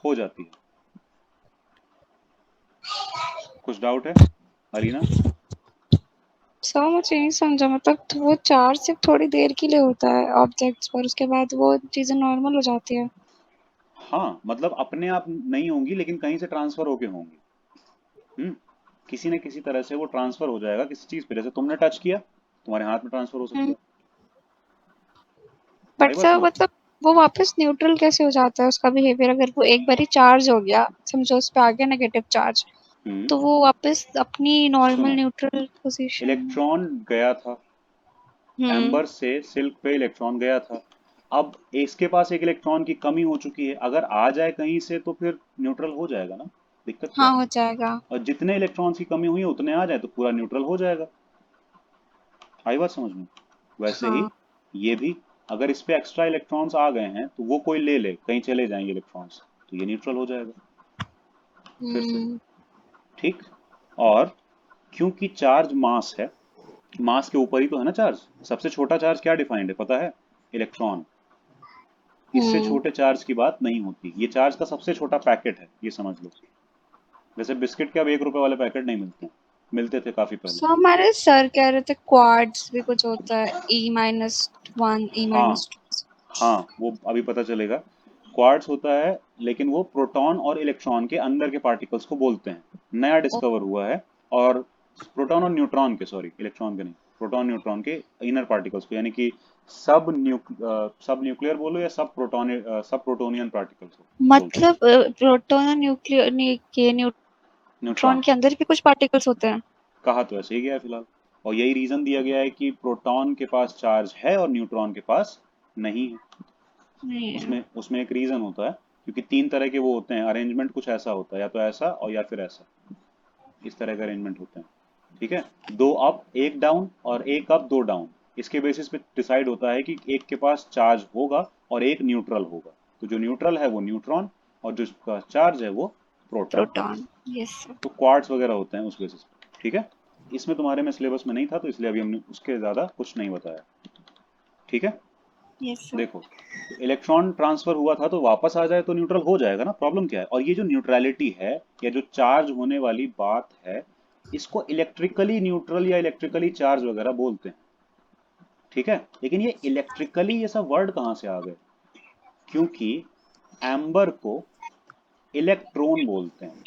हो जाती है। कुछ डाउट है अलीना? सर मुझे नहीं समझा, मतलब तो वो चार्ज सिर्फ थोड़ी देर के लिए होता है ऑब्जेक्ट्स पर, उसके बाद वो चीजें नॉर्मल हो जाती है। हाँ, मतलब अपने आप नहीं होंगी, लेकिन कहीं से ट्रांसफर होके होंगी। किसी न किसी तरह से वो ट्रांसफर हो जाएगा किसी चीज पे। जैसे तुमने टच किया, तुम्हारे हाथ में ट्रांसफर हो सकता है। बट आई बात सर समझ? मतलब वो वापस न्यूट्रल कैसे हो जाता है उसका बिहेवियर, अगर वो एक बार ही चार्ज हो गया, समझो उस पे आ गया नेगेटिव चार्ज, हम्म तो वो वापस अपनी नॉर्मल सुनो, न्यूट्रल पोजीशन। इलेक्ट्रॉन गया था हम्म। एम्बर से सिल्क पे, इलेक्ट्रॉन गया था। अब इसके पास एक इलेक्ट्रॉन की कमी हो चुकी है, अगर आ जाए कहीं से तो फिर न्यूट्रल हो जाएगा ना। दिक्कत क्या हाँ है? हो जाएगा। और जितने इलेक्ट्रॉन्स की कमी हुई है उतने आ जाए तो पूरा न्यूट्रल हो जाएगा। आई बात समझ में? वैसे ही हाँ। ये भी, अगर इस पे एक्स्ट्रा इलेक्ट्रॉन्स आ गए हैं तो वो कोई ले ले, कहीं चले जाएंगे इलेक्ट्रॉन्स, तो ये न्यूट्रल हो जाएगा फिर से। हम्म। ठीक। और क्योंकि चार्ज मास है, मास के ऊपर ही तो है ना चार्ज। सबसे छोटा चार्ज क्या डिफाइंड है पता है? इलेक्ट्रॉन। इससे हम्म। छोटे चार्ज की बात नहीं होती। ये चार्ज का सबसे छोटा पैकेट है, ये समझ लो। वैसे बिस्किट के अब 1 रुपए वाले पैकेट नहीं मिलते, मिलते थे काफी पहले। सो हमारे सर कह रहे थे क्वार्ट्स भी कुछ होता है, E-1 हाँ E-2। हाँ, वो अभी पता चलेगा। क्वार्ट्ज होता है, लेकिन वो प्रोटॉन और इलेक्ट्रॉन के अंदर के पार्टिकल्स को बोलते हैं, नया डिस्कवर हुआ है। और प्रोटॉन और न्यूट्रॉन के, सॉरी इलेक्ट्रॉन के नहीं, प्रोटॉन न्यूट्रॉन के इनर पार्टिकल्स को, यानी कि सब न्यूक्लियर बोलो या सब प्रोटोनियन पार्टिकल्स को बोलते हैं। मतलब प्रोटॉन और न्यूट्रॉन न्यूट्रॉन के अंदर भी कुछ पार्टिकल्स होते हैं। कहा तो ऐसे ही गया है फिलहाल। और यही रीजन दिया गया है कि प्रोटॉन के पास चार्ज है और न्यूट्रॉन के पास नहीं है। नहीं है। उसमें उसमें एक रीजन होता है, क्योंकि तीन तरह के वो होते हैं, अरेंजमेंट कुछ ऐसा होता है, या तो ऐसा और या फिर ऐसा, इस तरह का अरेंजमेंट होते हैं। ठीक है, दो अप एक डाउन और एक अप दो डाउन, इसके बेसिस पे डिसाइड होता है कि एक के पास चार्ज होगा और एक न्यूट्रल होगा। तो जो न्यूट्रल है वो न्यूट्रॉन, और जो उसका चार्ज है वो प्रोटॉन। प्रोटॉन। यस। तो क्वार्ट्स वगैरह होते हैं उस बेसिस पे। ठीक है, इसमें तुम्हारे में सिलेबस में नहीं था तो इसलिए अभी हमने उसके ज्यादा कुछ नहीं बताया। ठीक है, यस सर। देखो, इलेक्ट्रॉन ट्रांसफर हुआ था तो वापस आ जाए तो न्यूट्रल हो जाएगा ना, प्रॉब्लम क्या है? और ये जो न्यूट्रलिटी है या जो चार्ज होने वाली बात है, इसको इलेक्ट्रिकली न्यूट्रल या इलेक्ट्रिकली चार्ज वगैरह बोलते हैं, ठीक है। लेकिन ये इलेक्ट्रिकली ये सब वर्ड कहाँ से आ गए? क्योंकि एम्बर को इलेक्ट्रॉन बोलते हैं,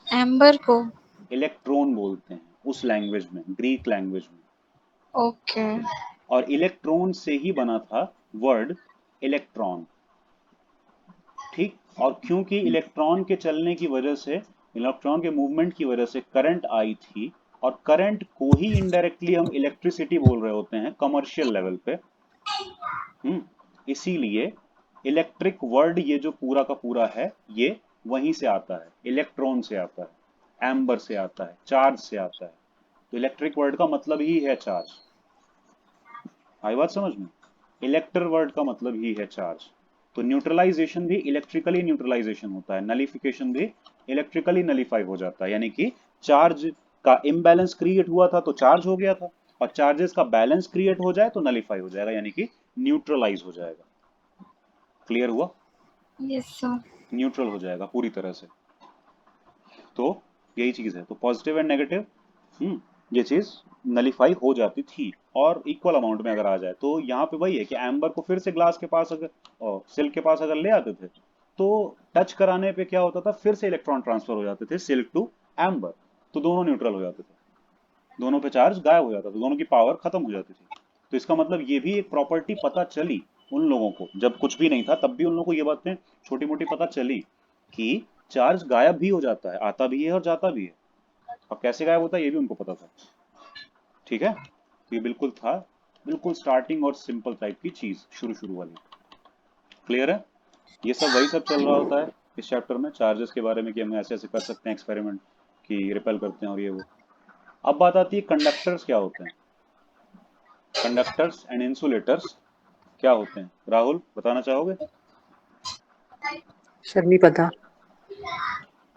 एम्बर को। इलेक्ट्रॉन बोलते हैं उस लैंग्वेज में, ग्रीक लैंग्वेज में। ओके। और इलेक्ट्रॉन से ही बना था वर्ड इलेक्ट्रॉन, ठीक। और क्योंकि इलेक्ट्रॉन के चलने की वजह से, इलेक्ट्रॉन के मूवमेंट की वजह से करंट आई थी, और करंट को ही इनडायरेक्टली हम इलेक्ट्रिसिटी बोल रहे होते हैं कमर्शियल लेवल पे। इसीलिए इलेक्ट्रिक वर्ड ये जो पूरा का पूरा है ये वहीं से आता है, इलेक्ट्रॉन से आता है, एम्बर से आता है, चार्ज से आता है। तो इलेक्ट्रिक वर्ड का मतलब ही है चार्ज। आई बात समझ में? इलेक्टर वर्ड का मतलब ही है चार्ज। तो न्यूट्रलाइजेशन भी इलेक्ट्रिकली न्यूट्रलाइजेशन होता है, नलिफिकेशन भी इलेक्ट्रिकली नलिफाई हो जाता है। यानी कि चार्ज का इम्बैलेंस क्रिएट हुआ था तो चार्ज हो गया था, और चार्जेस का बैलेंस क्रिएट हो जाए तो नलिफाई हो जाएगा, यानी कि न्यूट्रलाइज हो जाएगा। क्लियर हुआ? Yes sir. न्यूट्रल हो जाएगा पूरी तरह से। तो यही चीज है। तो पॉजिटिव एंड नेगेटिव, ये चीज नलीफाई हो जाती थी, और इक्वल अमाउंट में अगर आ जाए तो यहाँ पे वही है कि एम्बर को फिर से ग्लास के पास अगर और सिल्क के पास अगर ले आते थे तो टच कराने पे क्या होता था, फिर से इलेक्ट्रॉन ट्रांसफर हो जाते थे सिल्क टू एम्बर, तो दोनों न्यूट्रल हो जाते थे, दोनों पे चार्ज गायब हो जाता था, दोनों की पावर खत्म हो जाती थी। तो इसका मतलब ये भी एक प्रॉपर्टी पता चली उन लोगों को, जब कुछ भी नहीं था तब भी उन लोगों को ये बातें छोटी मोटी पता चली कि चार्ज गायब भी हो जाता है, आता भी है और जाता भी है, और कैसे गायब होता है ये भी उनको पता था, ठीक है। तो ये बिल्कुल था, बिल्कुल स्टार्टिंग और सिंपल टाइप की चीज, शुरू शुरू वाली। क्लियर है? ये सब वही सब चल रहा होता है इस चैप्टर में, चार्जेस के बारे में कि हम ऐसे ऐसे कर सकते हैं एक्सपेरिमेंट, कि रिपेल करते हैं और ये वो। अब बात आती है कंडक्टर्स क्या होते हैं। कंडक्टर्स एंड इंसुलेटर्स क्या होते हैं, राहुल बताना चाहोगे? सर नहीं पता।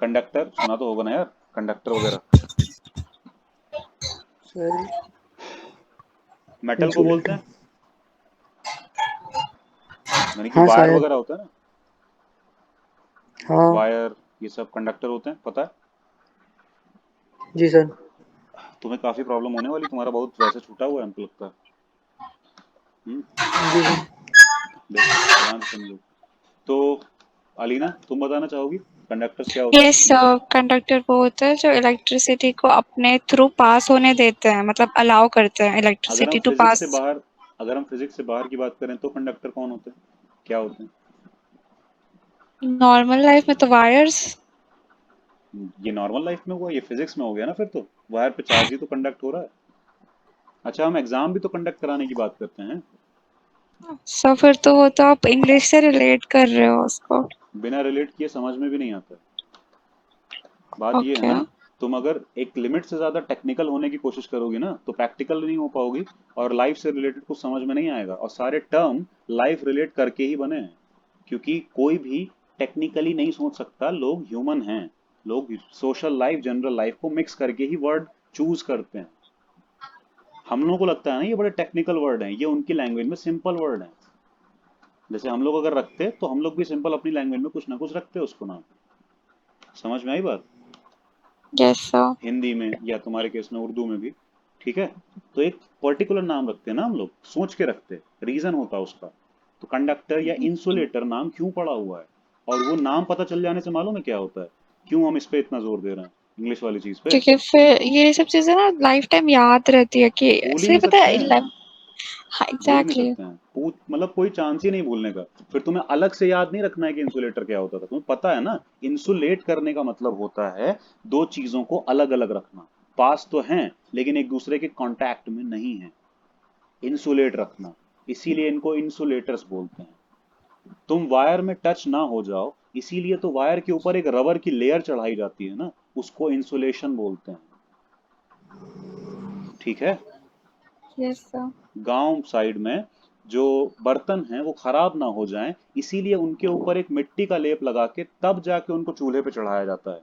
कंडक्टर सुना तो होगा ना यार, कंडक्टर वगैरह। सर मेटल को बोलते इंसुलेटर। हैं, यानी कि हाँ वायर शायद। वगैरह होता है ना, हाँ। वायर, ये सब कंडक्टर होते हैं, पता है। जी सर। तुम्हें काफी प्रॉब्लम होने वाली, तुम्हारा बहुत वैसे छूटा हुआ है हमको लगता है। जी सर। देखो ध्यान से समझो। तो अलीना तुम बताना चाहोगी कंडक्टर्स क्या होते हैं? यस सर, कंडक्टर वो होता है जो इलेक्ट्रिसिटी को अपने थ्रू पास होने देते हैं, मतलब अलाउ करते हैं अगर हम इलेक्ट्रिसिटी टू फिजिक्स से पास। बाहर अगर हम फिजिक्स से बाहर की बात करें तो कंडक्टर कौन होते हैं, क्या होते हैं? नॉर्मल लाइफ में तो वायर्स। ये नॉर्मल लाइफ में हुआ, ये फिजिक्स में हो गया ना फिर तो, वायर पे चार्ज ही तो कंडक्ट हो रहा है। अच्छा हम एग्जाम भी तो कंडक्ट कराने की बात करते हैं। सो फिर तो वो तो आप इंग्लिश से रिलेट कर रहे हो उसको। बिना रिलेट किए समझ में भी नहीं आता। बात ये है ओके। ना, तुम अगर एक लिमिट से ज्यादा टेक्निकल होने की कोशिश करोगी ना तो प्रैक्टिकल नहीं हो पाओगी, और लाइफ से रिलेटेड कुछ समझ में नहीं आएगा, और सारे टर्म लाइफ रिलेट करके ही बने हैं। क्योंकि कोई भी टेक्निकली नहीं सोच सकता, लोग ह्यूमन हैं, लोग सोशल लाइफ जनरल लाइफ को मिक्स करके ही वर्ड चूज करते हैं। हम लोगों को लगता है ना ये बड़े टेक्निकल वर्ड हैं, ये उनकी लैंग्वेज में सिंपल वर्ड हैं। जैसे हम लोग अगर रखते तो हम लोग भी सिंपल अपनी लैंग्वेज में कुछ ना कुछ रखते उसको नाम। समझ में आई बात? Yes sir. हिंदी में या तुम्हारे केस में उर्दू में भी, ठीक है। तो एक पर्टिकुलर नाम रखते हैं ना हम लोग, सोच के रखते, रीजन होता है उसका। तो कंडक्टर या इंसुलेटर नाम क्यों पड़ा हुआ है, और वो नाम पता चल जाने से मालूम है क्या होता है, क्यों हम इस पे इतना जोर दे रहे हैं इंग्लिश वाली चीज पे? क्योंकि फिर ये सब चीजें ना लाइफ टाइम याद रहती है कि भूल ही सही नहीं पता सकते है हैं, हाँ भूल ही नहीं एग्जैक्टली। सकते हैं, पूछ मतलब कोई चांस ही नहीं भूलने का। फिर तुम्हें अलग से याद नहीं रखना है कि इंसुलेटर क्या होता था, तुम्हें पता है ना। इंसुलेट करने का मतलब होता है दो चीजों को अलग अलग रखना, पास तो हैं लेकिन एक दूसरे के कांटेक्ट में नहीं है, इंसुलेट रखना। इसीलिए इनको इंसुलेटर्स बोलते हैं। तुम वायर में टच ना हो जाओ, इसीलिए तो वायर के ऊपर एक रबर की लेयर चढ़ाई जाती है ना, उसको इंसुलेशन बोलते हैं, ठीक है। Yes sir. गांव साइड में जो बर्तन हैं वो खराब ना हो जाएं, इसीलिए उनके ऊपर एक मिट्टी का लेप लगा के तब जाके उनको चूल्हे पे चढ़ाया जाता है।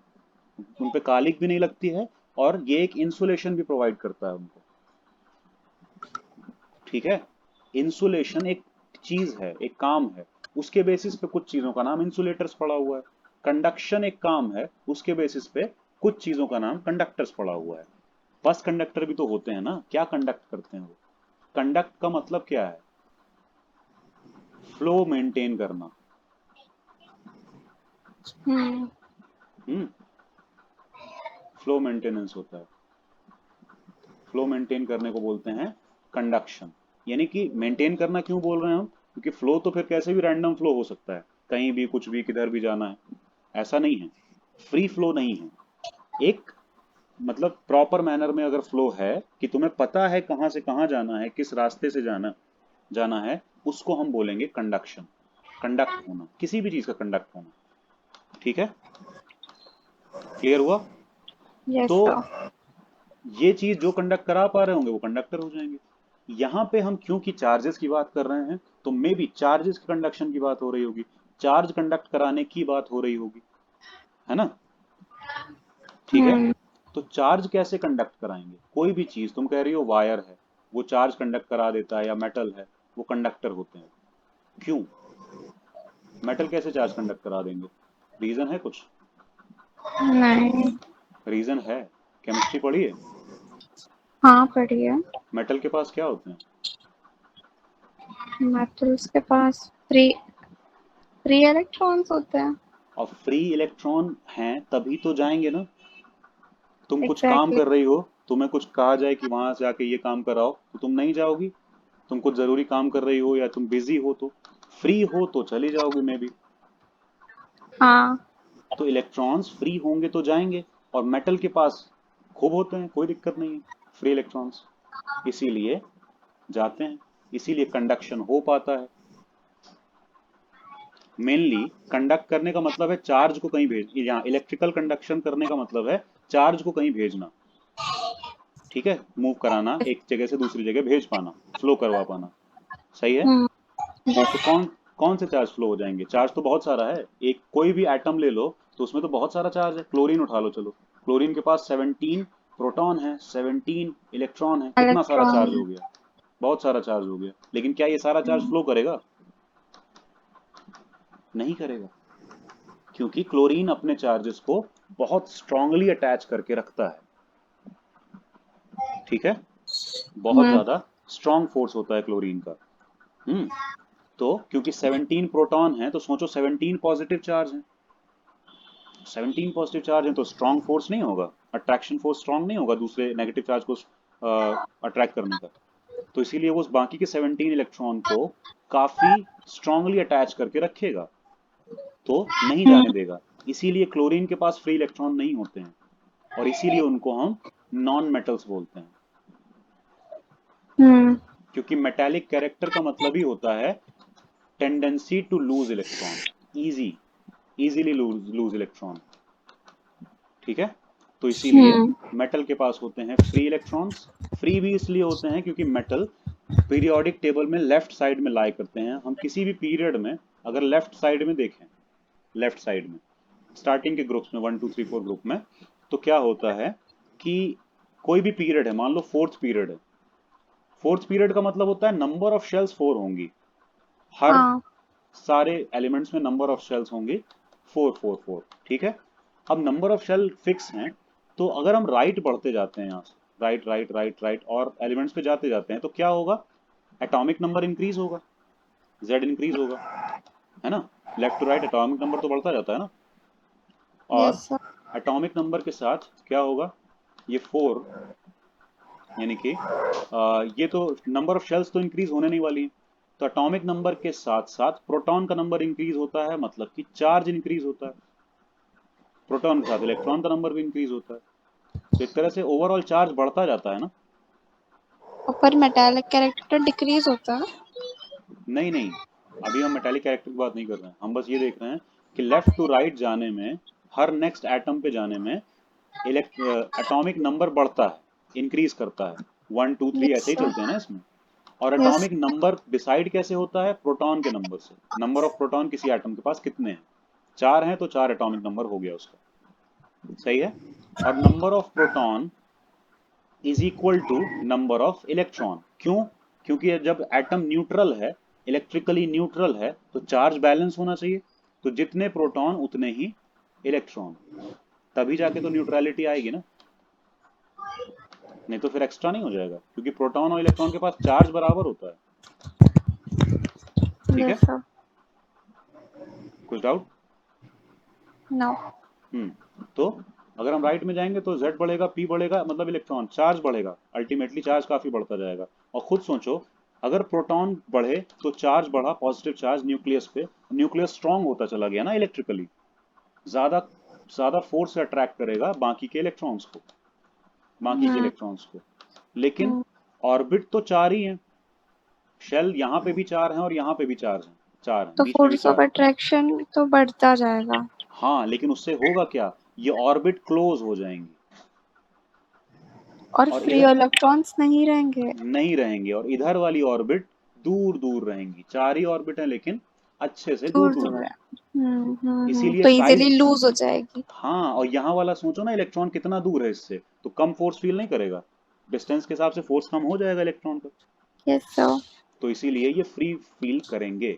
उन पे कालिक भी नहीं लगती है, और ये एक इंसुलेशन भी प्रोवाइड करता है उनको, ठीक है। इंसुलेशन एक चीज है, एक काम है, उसके बेसिस पे कुछ चीजों का नाम इंसुलेटर्स पड़ा हुआ है। कंडक्शन एक काम है, उसके बेसिस पे कुछ चीजों का नाम कंडक्टर्स पड़ा हुआ है। बस कंडक्टर भी तो होते हैं ना, क्या कंडक्ट करते हैं वो? कंडक्ट का मतलब क्या है? फ्लो मेंटेन करना। हम्म हम्म फ्लो मेंटेनेंस होता है। फ्लो मेंटेन करने को बोलते हैं कंडक्शन। यानी कि मेंटेन करना क्यों बोल रहे हैं हम? क्योंकि फ्लो तो फिर कैसे भी रैंडम फ्लो हो सकता है, कहीं भी कुछ भी किधर भी जाना है, ऐसा नहीं है। फ्री फ्लो नहीं है। एक मतलब प्रॉपर मैनर में अगर फ्लो है कि तुम्हें पता है कहाँ से कहाँ जाना है, किस रास्ते से जाना जाना है, उसको हम बोलेंगे कंडक्शन। कंडक्ट होना, किसी भी चीज का कंडक्ट होना। ठीक है, क्लियर हुआ? यस तो सर। ये चीज जो कंडक्ट करा पा रहे होंगे वो कंडक्टर हो जाएंगे। यहाँ पे हम क्योंकि चार्जेस की बात कर रहे हैं, तो मे बी चार्जेस की कंडक्शन की बात हो रही होगी, चार्ज कंडक्ट कराने की बात हो रही होगी, है ना? ठीक है। हम्म तो चार्ज कैसे कंडक्ट कराएंगे? कोई भी चीज, तुम कह रही हो वायर है, वो चार्ज कंडक्ट करा देता है, या मेटल है, वो कंडक्टर होते हैं। क्यों? मेटल कैसे चार्ज कंडक्ट करा देंगे? रीजन है कुछ? नहीं। रीजन है। केमिस्ट्री पढ़ी है? हाँ बढ़िया। मेटल के पास क्या होते हैं? मेटल्स के पास फ्री फ्री इलेक्ट्रॉन्स होते हैं। और फ्री इलेक्ट्रॉन हैं तभी तो जाएंगे ना। तुम कुछ काम एग्जैक्टली। कर रही हो, तुम्हें कुछ कहा जाए कि वहां से आके ये काम कराओ, तो तुम नहीं जाओगी। तुम कुछ जरूरी काम कर रही हो या तुम बिजी हो, तो फ्री हो तो चली जाओगी मे बी। हाँ। तो इलेक्ट्रॉन्स फ्री होंगे तो जाएंगे, और मेटल के पास खूब होते हैं, कोई दिक्कत नहीं है, फ्री इलेक्ट्रॉन्स, इसीलिए जाते हैं, इसीलिए कंडक्शन हो पाता है। मेनली कंडक्ट करने का मतलब है चार्ज को कहीं भेज, यहाँ इलेक्ट्रिकल कंडक्शन करने का मतलब है चार्ज को कहीं भेजना। ठीक है, मूव कराना, एक जगह से दूसरी जगह भेज पाना, फ्लो करवा पाना। सही है। हम्म तो यस। कौन कौन से चार्ज फ्लो हो जाएंगे? चार्ज तो बहुत सारा है, एक कोई भी एटम ले लो तो उसमें तो बहुत सारा चार्ज है। क्लोरीन उठा लो, चलो, क्लोरीन के पास 17 प्रोटॉन है, 17 इलेक्ट्रॉन है, कितना सारा इलेक्ट्रॉन। चार्ज हो गया? बहुत सारा चार्ज हो गया। लेकिन क्या ये सारा चार्ज फ्लो करेगा? नहीं करेगा, क्योंकि क्लोरीन अपने चार्जेस को बहुत स्ट्रांगली अटैच करके रखता है। ठीक है, बहुत हम्म ज्यादा स्ट्रांग फोर्स होता है क्लोरीन का। हम्म तो क्योंकि 17 प्रोटॉन है, तो सोचो 17 पॉजिटिव चार्ज है। 17 पॉजिटिव चार्ज है तो स्ट्रांग फोर्स नहीं होगा, अट्रैक्शन फोर्स स्ट्रांग नहीं होगा दूसरे नेगेटिव चार्ज को अट्रैक्ट करने का। तो इसीलिए वो उस बाकी के 17 इलेक्ट्रॉन को काफी स्ट्रांगली अटैच करके रखेगा, तो नहीं जाने देगा। इसीलिए क्लोरीन के पास फ्री इलेक्ट्रॉन नहीं होते हैं, और इसीलिए उनको हम नॉन मेटल्स बोलते हैं। हम्म क्योंकि मेटेलिक कैरेक्टर का मतलब ही होता है tendency to lose electron, easy, easily lose electron. ठीक है, तो इसीलिए हम्म मेटल के पास होते हैं फ्री इलेक्ट्रॉन्स। फ्री भी इसलिए होते हैं क्योंकि मेटल पीरियोडिक टेबल में लेफ्ट साइड में लाई करते हैं। हम किसी भी पीरियड में अगर लेफ्ट साइड में देखें, लेफ्ट साइड में स्टार्टिंग के ग्रुप्स में 1 2 3 4 ग्रुप में, तो क्या होता है कि कोई भी पीरियड है, मान लो फोर्थ पीरियड है, फोर्थ पीरियड का मतलब होता है नंबर ऑफ शेल्स 4 होंगी, हर हाँ। सारे एलिमेंट्स में नंबर ऑफ शेल्स होंगी 4 4 4। ठीक है, अब नंबर ऑफ शेल फिक्स हैं, तो अगर हम राइट बढ़ते जाते हैं यहाँ से, राइट राइट राइट राइट, और एलिमेंट्स पे जाते जाते हैं, तो क्या होगा? एटॉमिक नंबर इंक्रीज होगा, जेड इंक्रीज होगा, है ना? Left to right atomic number तो बढ़ता जाता है ना। और यस सर। एटॉमिक नंबर के साथ क्या होगा? ये 4, यानी कि ये तो नंबर ऑफ शेल्स तो इंक्रीज होने नहीं वाली है, तो एटॉमिक नंबर के साथ साथ प्रोटॉन का नंबर इंक्रीज होता है, मतलब कि चार्ज इंक्रीज होता है। प्रोटॉन के साथ इलेक्ट्रॉन का नंबर भी इंक्रीज होता है, तो एक तरह से ओवरऑल चार्ज बढ़ता जाता है ना। ऊपर मेटालिक कैरेक्टर डिक्रीज होता है। नहीं नहीं, अभी हम मेटालिक कैरेक्टर की बात नहीं कर रहे हैं, हम बस ये देख रहे हैं कि लेफ्ट टू राइट जाने में, हर नेक्स्ट एटम पे जाने में एटॉमिक नंबर बढ़ता है, इंक्रीज करता है, 1 2 3 यस ऐसे ही सर। चलते हैं ना इसमें। और यस। एटॉमिक नंबर डिसाइड कैसे होता है? प्रोटॉन के नंबर से। नंबर ऑफ प्रोटॉन किसी एटम के पास कितने हैं? 4 हैं, तो 4 एटॉमिक नंबर हो गया उसका। सही है। और number of proton is equal to number of electron. क्यों? क्योंकि जब एटम न्यूट्रल है, इलेक्ट्रिकली न्यूट्रल है, तो चार्ज बैलेंस होना चाहिए, तो जितने प्रोटॉन उतने ही इलेक्ट्रॉन। तभी जाके तो न्यूट्रलिटी आएगी ना, नहीं तो फिर एक्स्ट्रा नहीं हो जाएगा, क्योंकि प्रोटॉन और इलेक्ट्रॉन के पास चार्ज बराबर होता है। ठीक है, यस सर। कुछ डाउट? नो। तो अगर हम राइट में जाएंगे तो Z बढ़ेगा, P बढ़ेगा, मतलब इलेक्ट्रॉन चार्ज बढ़ेगा, अल्टीमेटली चार्ज काफी बढ़ता जाएगा। और खुद सोचो, अगर प्रोटॉन बढ़े तो चार्ज बढ़ा, पॉजिटिव चार्ज न्यूक्लियस पे, न्यूक्लियस स्ट्रांग होता चला गया ना इलेक्ट्रिकली, ज्यादा ज्यादा फोर्स से अट्रैक्ट करेगा बाकी के इलेक्ट्रॉन्स को, बाकी के इलेक्ट्रॉन्स को। लेकिन ऑर्बिट तो चार ही हैं, शेल यहाँ पे भी चार हैं और यहाँ पे भी चार हैं, तो बीच में भी फोर्स ऑफ चार। अट्रैक्शन तो बढ़ता जाएगा। हाँ, लेकिन उससे होगा क्या, ये ऑर्बिट क्लोज हो जाएंगी और और फ्री इधर इलेक्ट्रॉन्स नहीं रहेंगे। नहीं रहेंगे, और इधर वाली ऑर्बिट दूर दूर रहेंगी। चार ही ऑर्बिट हैं लेकिन अच्छे से दूर दूर दूर दूर है। है। इसीलिए तो साइज, इजीली लूज हो जाएगी। हाँ, और यहाँ वाला सोचो ना, इलेक्ट्रॉन कितना दूर है इससे, तो कम फोर्स फील नहीं करेगा, डिस्टेंस के हिसाब से फोर्स कम हो जाएगा इलेक्ट्रॉन का, यस सर। तो इसीलिए ये फ्री फील करेंगे।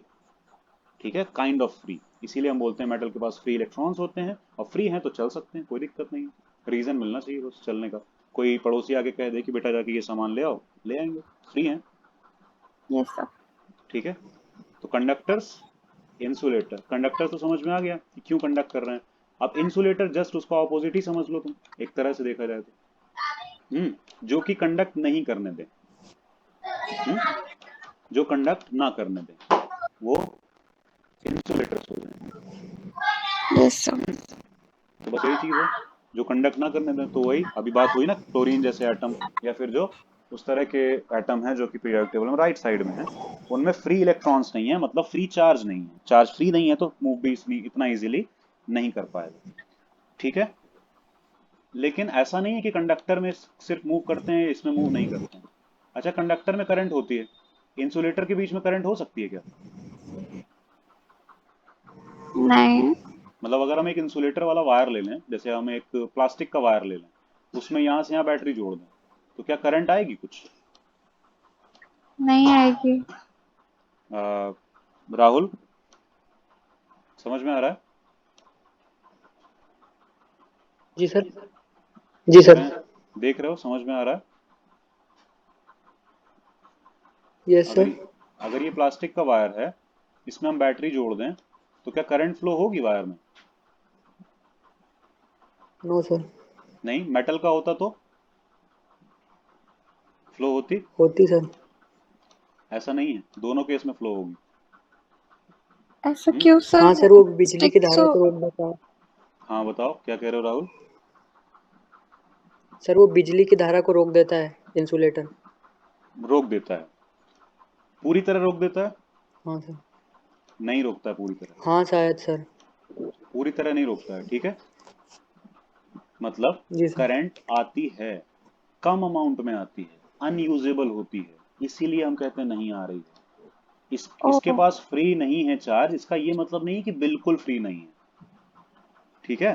ठीक है, काइंड ऑफ फ्री, इसीलिए हम बोलते हैं मेटल के पास फ्री इलेक्ट्रॉन्स होते हैं, और फ्री हैं तो चल सकते हैं, कोई दिक्कत नहीं, रीजन मिलना चाहिए बस चलने का। कोई पड़ोसी आके कह दे कि बेटा जाके ये सामान ले आओ, ले आएंगे, फ्री हैं। Yes sir. ठीक है, तो कंडक्टर्स, इंसुलेटर, कंडक्टर तो समझ में आ गया कि क्यों कंडक्ट कर रहे हैं। अब इंसुलेटर जस्ट उसका ऑपोजिट ही समझ लो तुम, एक तरह से देखा जाए तो। जो कि कंडक्ट नहीं करने दें, हम्म जो कंडक्ट ना करने दें वो इंसुलेटर्स हो जाएंगे। Yes sir. तो बस यही चीज है, जो कंडक्ट ना करने दें, तो वही अभी बात हुई ना, क्लोरीन जैसे एटम, या फिर जो उस तरह के एटम हैं जो कि पीरियोडिक टेबल में राइट साइड में है, उनमें फ्री इलेक्ट्रॉन्स नहीं है, मतलब फ्री चार्ज नहीं है, चार्ज फ्री नहीं है तो मूव भी इतना इजीली नहीं कर पाएगा। ठीक है, लेकिन ऐसा नहीं है कि कंडक्टर में सिर्फ मूव करते हैं, इसमें मूव नहीं करते हैं। अच्छा, कंडक्टर में करंट होती है, इंसुलेटर के बीच में करंट हो सकती है क्या? नहीं। मतलब अगर हम एक इंसुलेटर वाला वायर ले लें, जैसे हम एक प्लास्टिक का वायर ले लें, उसमें यहाँ से यहाँ बैटरी जोड़ दें, तो क्या करंट आएगी कुछ? नहीं आएगी। अ, राहुल, समझ में आ रहा है? जी सर। जी कह रहे सर। हैं, देख रहे हो, समझ में आ रहा है? यस अगर सर। अगर ये प्लास्टिक का वायर है, इसमें हम बैटरी जोड़ दें, तो क्या करंट फ्लो होगी वायर में? No sir. नहीं, मेटल का होता तो फ्लो होती। होती सर। ऐसा नहीं है, दोनों केस में फ्लो होगी। ऐसा हम्म क्यों सर? हाँ सर, वो बिजली स्टिक की धारा तो को रोक देता है। हाँ, बताओ क्या कह रहे हो राहुल? सर, वो बिजली की धारा को रोक देता है इंसुलेटर। रोक देता है, पूरी तरह रोक देता है? हाँ सर। नहीं रोकता है पूरी तरह, हाँ शायद सर। पूरी तरह नहीं रोकता है। ठीक है, मतलब जी सर। करंट आती है, कम अमाउंट में आती है, अनयूजेबल होती है, इसीलिए हम कहते हैं नहीं आ रही है। इसके ओ। पास फ्री नहीं है चार्ज, इसका ये मतलब नहीं कि बिल्कुल फ्री नहीं है। ठीक है,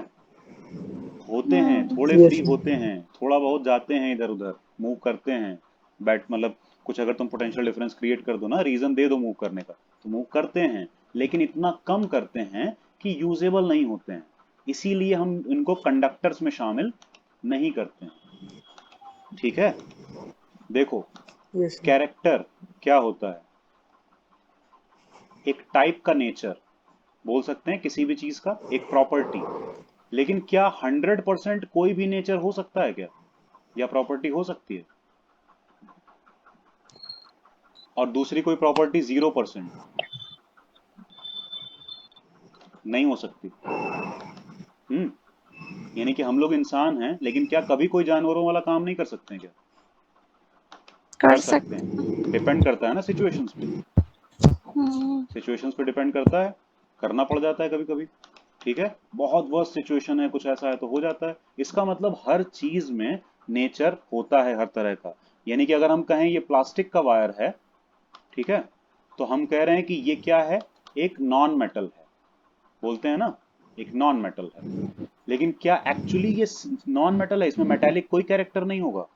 होते हैं थोड़े यस फ्री सर। होते हैं, थोड़ा बहुत जाते हैं इधर उधर, मूव करते हैं, बैट मतलब कुछ अगर तुम पोटेंशियल डिफरेंस क्रिएट कर दो ना, रीजन दे दो मूव करने का, तो मूव करते हैं, लेकिन इतना कम करते हैं कि यूजेबल नहीं होते हैं, इसीलिए हम इनको कंडक्टर्स में शामिल नहीं करते हैं। ठीक है, देखो, यस सर। कैरेक्टर क्या होता है, एक टाइप का नेचर बोल सकते हैं किसी भी चीज का, एक प्रॉपर्टी। लेकिन क्या 100% कोई भी नेचर हो सकता है क्या, या प्रॉपर्टी हो सकती है, और दूसरी कोई प्रॉपर्टी 0%? नहीं हो सकती। हम्म यानी कि हम लोग इंसान हैं, लेकिन क्या कभी कोई जानवरों वाला काम नहीं कर सकते हैं क्या? कर कर सकते सकते। हैं, डिपेंड करता है ना सिचुएशंस पे, हम्म। सिचुएशंस पे डिपेंड करता है, करना पड़ जाता है कभी कभी। ठीक है, बहुत वर्स्ट सिचुएशन है, कुछ ऐसा है तो हो जाता है। इसका मतलब हर चीज में नेचर होता है हर तरह का। यानी कि अगर हम कहें ये प्लास्टिक का वायर है, ठीक है, तो हम कह रहे हैं कि ये क्या है, एक नॉन मेटल है, बोलते हैं ना, एक नॉन मेटल है। लेकिन क्या एक्चुअली ये नॉन मेटल है, इसमें मेटेलिक कोई कैरेक्टर नहीं होगा?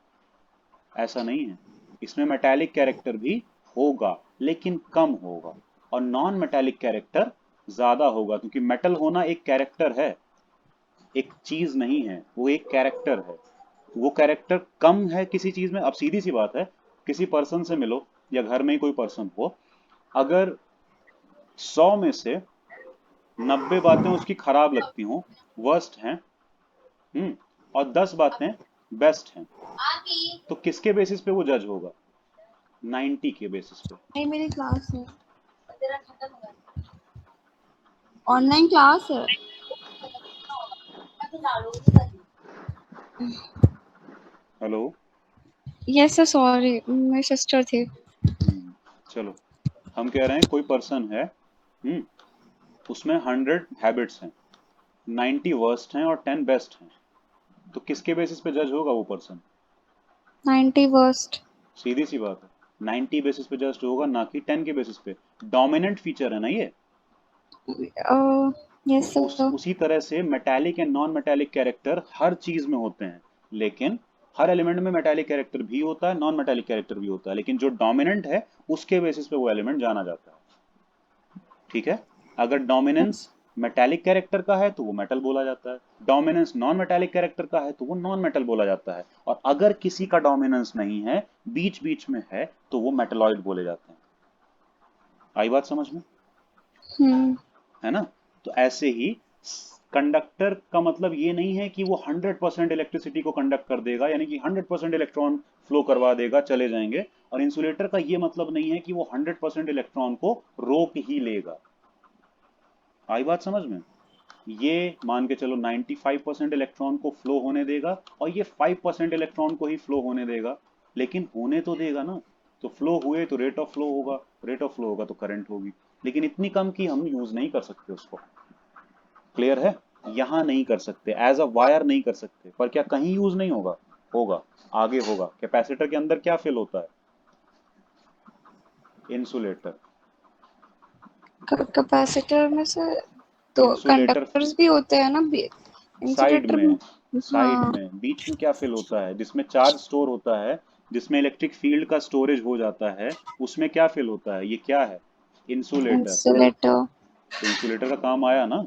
ऐसा नहीं है, इसमें मेटेलिक कैरेक्टर भी होगा, लेकिन कम होगा, और नॉन मेटेलिक कैरेक्टर ज्यादा होगा, क्योंकि मेटल होना एक कैरेक्टर है, एक चीज नहीं है, वो एक कैरेक्टर है। वो कैरेक्टर कम है किसी चीज में। अब सीधी सी बात है, किसी पर्सन से मिलो या घर में ही कोई पर्सन हो, अगर 100 में से 90 बातें उसकी खराब लगती हों, वर्स्ट हैं, और 10 बातें बेस्ट हैं, तो किसके बेसिस पे वो जज होगा? 90 के बेसिस पे। नहीं, मेरी क्लास है, ऑनलाइन क्लास है। हेलो। यस सर, सॉरी, मेरी सिस्टर थी। चलो, हम कह रहे हैं कोई पर्सन है, हम्म उसमें 100 हैबिट्स हैं, 90 वर्स्ट हैं और 10 बेस्ट हैं, तो किसके बेसिस पे जज होगा वो पर्सन? 90 वर्स्ट। सीधी सी बात है, 90 बेसिस पे जज होगा, ना कि 10 के बेसिस पे। डोमिनेंट फीचर है ना ये। Yes sir. उसी तरह से metallic and non metallic character हर चीज में होते हैं, लेकिन हर एलिमेंट में मेटालिक कैरेक्टर भी होता है, नॉन मेटालिक कैरेक्टर भी होता है, लेकिन जो डोमिनेंट है उसके बेसिस पे वो एलिमेंट जाना जाता है। ठीक है? अगर डोमिनेंस मेटालिक कैरेक्टर का है तो वो मेटल बोला जाता है, डोमिनेंस नॉन मेटालिक कैरेक्टर का है तो वो नॉन मेटल बोला जाता है, और अगर किसी का डोमिनेंस नहीं है, बीच बीच में है, तो वो मेटलॉइड बोले जाते हैं। आई बात समझ में? हम्म। है ना? तो ऐसे ही कंडक्टर का मतलब ये नहीं है कि वो 100% इलेक्ट्रिसिटी को कंडक्ट कर देगा, यानी कि 100% इलेक्ट्रॉन फ्लो करवा देगा, चले जाएंगे। और इंसुलेटर का ये मतलब नहीं है कि वो 100% इलेक्ट्रॉन को रोक ही लेगा। आई बात समझ में? ये मान के चलो 95% इलेक्ट्रॉन को फ्लो होने देगा, और ये 5% इलेक्ट्रॉन को ही फ्लो होने देगा, लेकिन होने तो देगा ना। तो फ्लो हुए तो रेट ऑफ फ्लो होगा, रेट ऑफ फ्लो होगा तो करंट होगी, लेकिन इतनी कम कि हम यूज नहीं कर सकते उसको। क्लियर है? यहां नहीं कर सकते, एज अ वायर नहीं कर सकते, पर क्या कहीं यूज नहीं होगा? होगा, आगे होगा। कैपेसिटर के अंदर क्या फिल होता है? इंसुलेटर। कैपेसिटर में से तो इंसुलेटर कंडक्टर्स भी होते हैं ना, साइड इंसुलेटर। में, साइड हाँ, में बीच में क्या फिल होता है? जिसमें चार्ज स्टोर होता है, जिसमें इलेक्ट्रिक फील्ड का स्टोरेज हो जाता है, उसमें क्या फिल होता है? ये क्या है? इंसुलेटर। इंसुलेटर। तो इंसुलेटर का काम आया ना?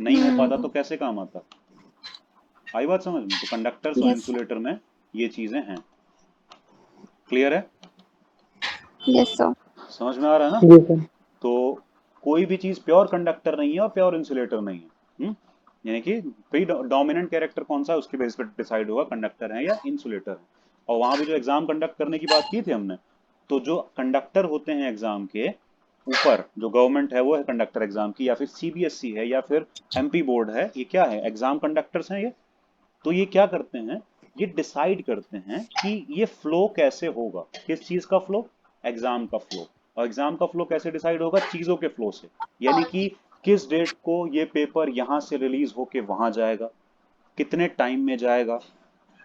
नहीं हो पाता हम्म। तो कैसे काम आता? आई बात समझ में? तो कंडक्टर्स और यस। इंसुलेटर में ये चीजें हैं। क्लियर है? Yes sir. समझ में आ रहा है ना? जी सर। तो कोई भी चीज प्योर कंडक्टर नहीं है और प्योर इंसुलेटर नहीं है। यानी कि प्री डोमिनेंट कैरेक्टर कौन सा है उसके बेस पर डिसाइड होगा कंडक्टर है या इंसुलेटर है। और वहां भी जो एग्जाम कंडक्ट करने की बात की थी हमने, तो जो कंडक्टर होते हैं एग्जाम के ऊपर, जो गवर्नमेंट है वो है कंडक्टर एग्जाम की, या फिर सीबीएसई है, या फिर एमपी बोर्ड है, ये क्या है? एग्जाम कंडक्टर्स हैं ये। तो ये क्या करते हैं? ये डिसाइड करते हैं कि ये फ्लो कैसे होगा। किस चीज का फ्लो? एग्जाम का फ्लो। और एग्जाम का फ्लो कैसे डिसाइड होगा? चीजों के फ्लो से। यानी कि किस डेट को ये पेपर यहां से रिलीज होके वहां जाएगा, कितने टाइम में जाएगा,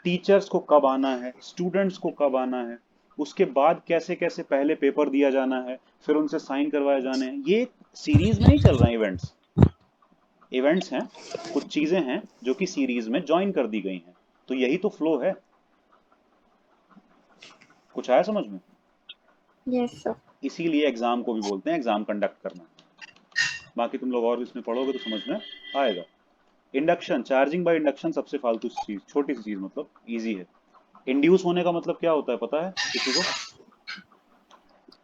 टीचर्स को कब आना है, स्टूडेंट्स को कब आना है, उसके बाद कैसे कैसे पहले पेपर दिया जाना है, फिर उनसे साइन करवाए जाने हैं। ये सीरीज में नहीं चल रहा है इवेंट्स। इवेंट्स हैं, कुछ चीजें हैं जो कि सीरीज में ज्वाइन कर दी गई हैं। तो यही तो फ्लो है। कुछ आया समझ में? Yes sir. इसीलिए एग्जाम को भी बोलते हैं एग्जाम कंडक्ट करना। बाकी तुम लोग और भी इसमें पढ़ोगे तो समझ में आएगा। इंडक्शन, चार्जिंग बाय इंडक्शन सबसे फालतू चीज, छोटी सी चीज, मतलब इजी है। इंड्यूस होने का मतलब क्या होता है, पता है किसी को?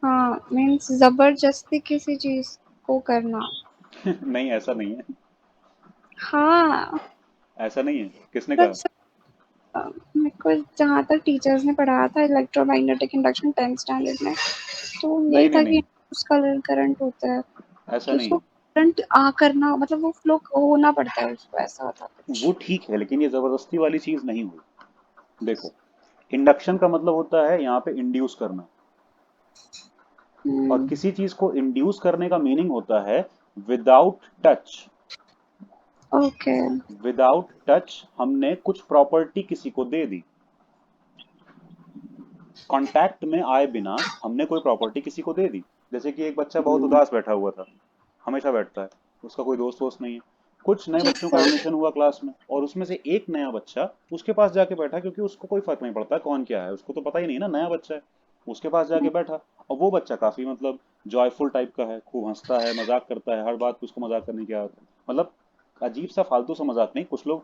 हाँ, मीन्स जबरदस्ती किसी चीज को करना। नहीं, ऐसा नहीं है। हाँ। ऐसा नहीं है, किसने मतलब कहा? मेरे को जहाँ तक टीचर्स ने पढ़ाया था इलेक्ट्रोमैग्नेटिक इंडक्शन 10th स्टैंडर्ड में, तो नहीं यही नहीं था नहीं, कि उसका करंट होता है, ऐसा कि नहीं उसको है। करंट आ करना, मतलब वो फ्लो होना पड़ता है उसको, ऐसा होता वो कुछ। ठीक है, लेकिन ये जबरदस्ती वाली चीज नहीं हुई। देखो, इंडक्शन का मतलब होता है यहाँ पे इंड्यूस करना, और हम्म। किसी चीज को इंड्यूस करने का मीनिंग होता है without touch. Okay. Without touch हमने कुछ प्रॉपर्टी किसी को दे दी। कांटेक्ट में आए बिना हमने कोई प्रॉपर्टी किसी को दे दी। जैसे कि एक बच्चा बहुत उदास बैठा हुआ था, हमेशा बैठता है, उसका कोई दोस्त वोस्त नहीं है। कुछ नए यस बच्चों का सर। एडमिशन हुआ क्लास में, और उसमें से एक नया बच्चा उसके पास जाके बैठा, क्योंकि उसको कोई फर्क नहीं पड़ता कौन क्या है, उसको तो पता ही नहीं ना, नया बच्चा है। उसके पास जाके बैठा, और वो बच्चा काफी मतलब जॉयफुल टाइप का है, खूब हंसता है, मजाक करता है, हर बात पे उसको मजाक करने की आदत है, मतलब अजीब सा फालतू सा मजाक नहीं, कुछ लोग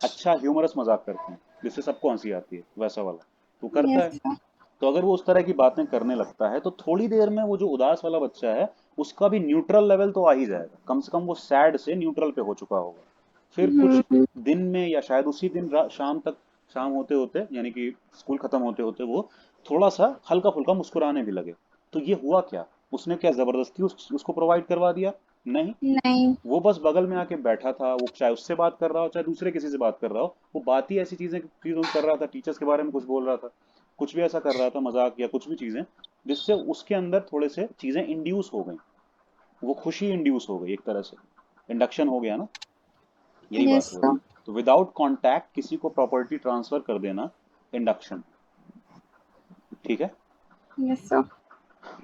अच्छा ह्यूमरस मजाक करते हैं जिससे सबको हंसी आती है, वैसा वाला तो करता यस है। सर। तो अगर वो उस तरह की बातें करने लगता है तो थोड़ी देर में वो जो उदास वाला बच्चा है उसका भी न्यूट्रल लेवल तो आ ही जाएगा, कम से कम वो सैड से न्यूट्रल पे हो चुका होगा। फिर कुछ हम्म। दिन में या शायद उसी दिन शाम तक, शाम होते होते यानी कि स्कूल खत्म होते होते वो थोड़ा सा हल्का फुल्का मुस्कुराने भी लगे। तो ये हुआ क्या, उसने क्या जबरदस्ती उसको प्रोवाइड करवा दिया? नहीं, नहीं। वो बस बगल में आके बैठा था, वो चाहे उससे बात कर रहा हो चाहे दूसरे किसी से बात कर रहा हो, वो बात ही ऐसी चीजों की कर रहा था, टीचर्स के बारे में कुछ बोल रहा था, कुछ भी ऐसा कर रहा था मजाक या कुछ भी चीजें, जिससे उसके अंदर थोड़े से चीजें इंड्यूस हो गई, वो खुशी इंड्यूस हो गई, एक तरह से इंडक्शन हो गया ना, यही यस बात हो रही सर। है। तो विदाउट कॉन्टैक्ट किसी को प्रॉपर्टी ट्रांसफर कर देना इंडक्शन, ठीक है, यस सर।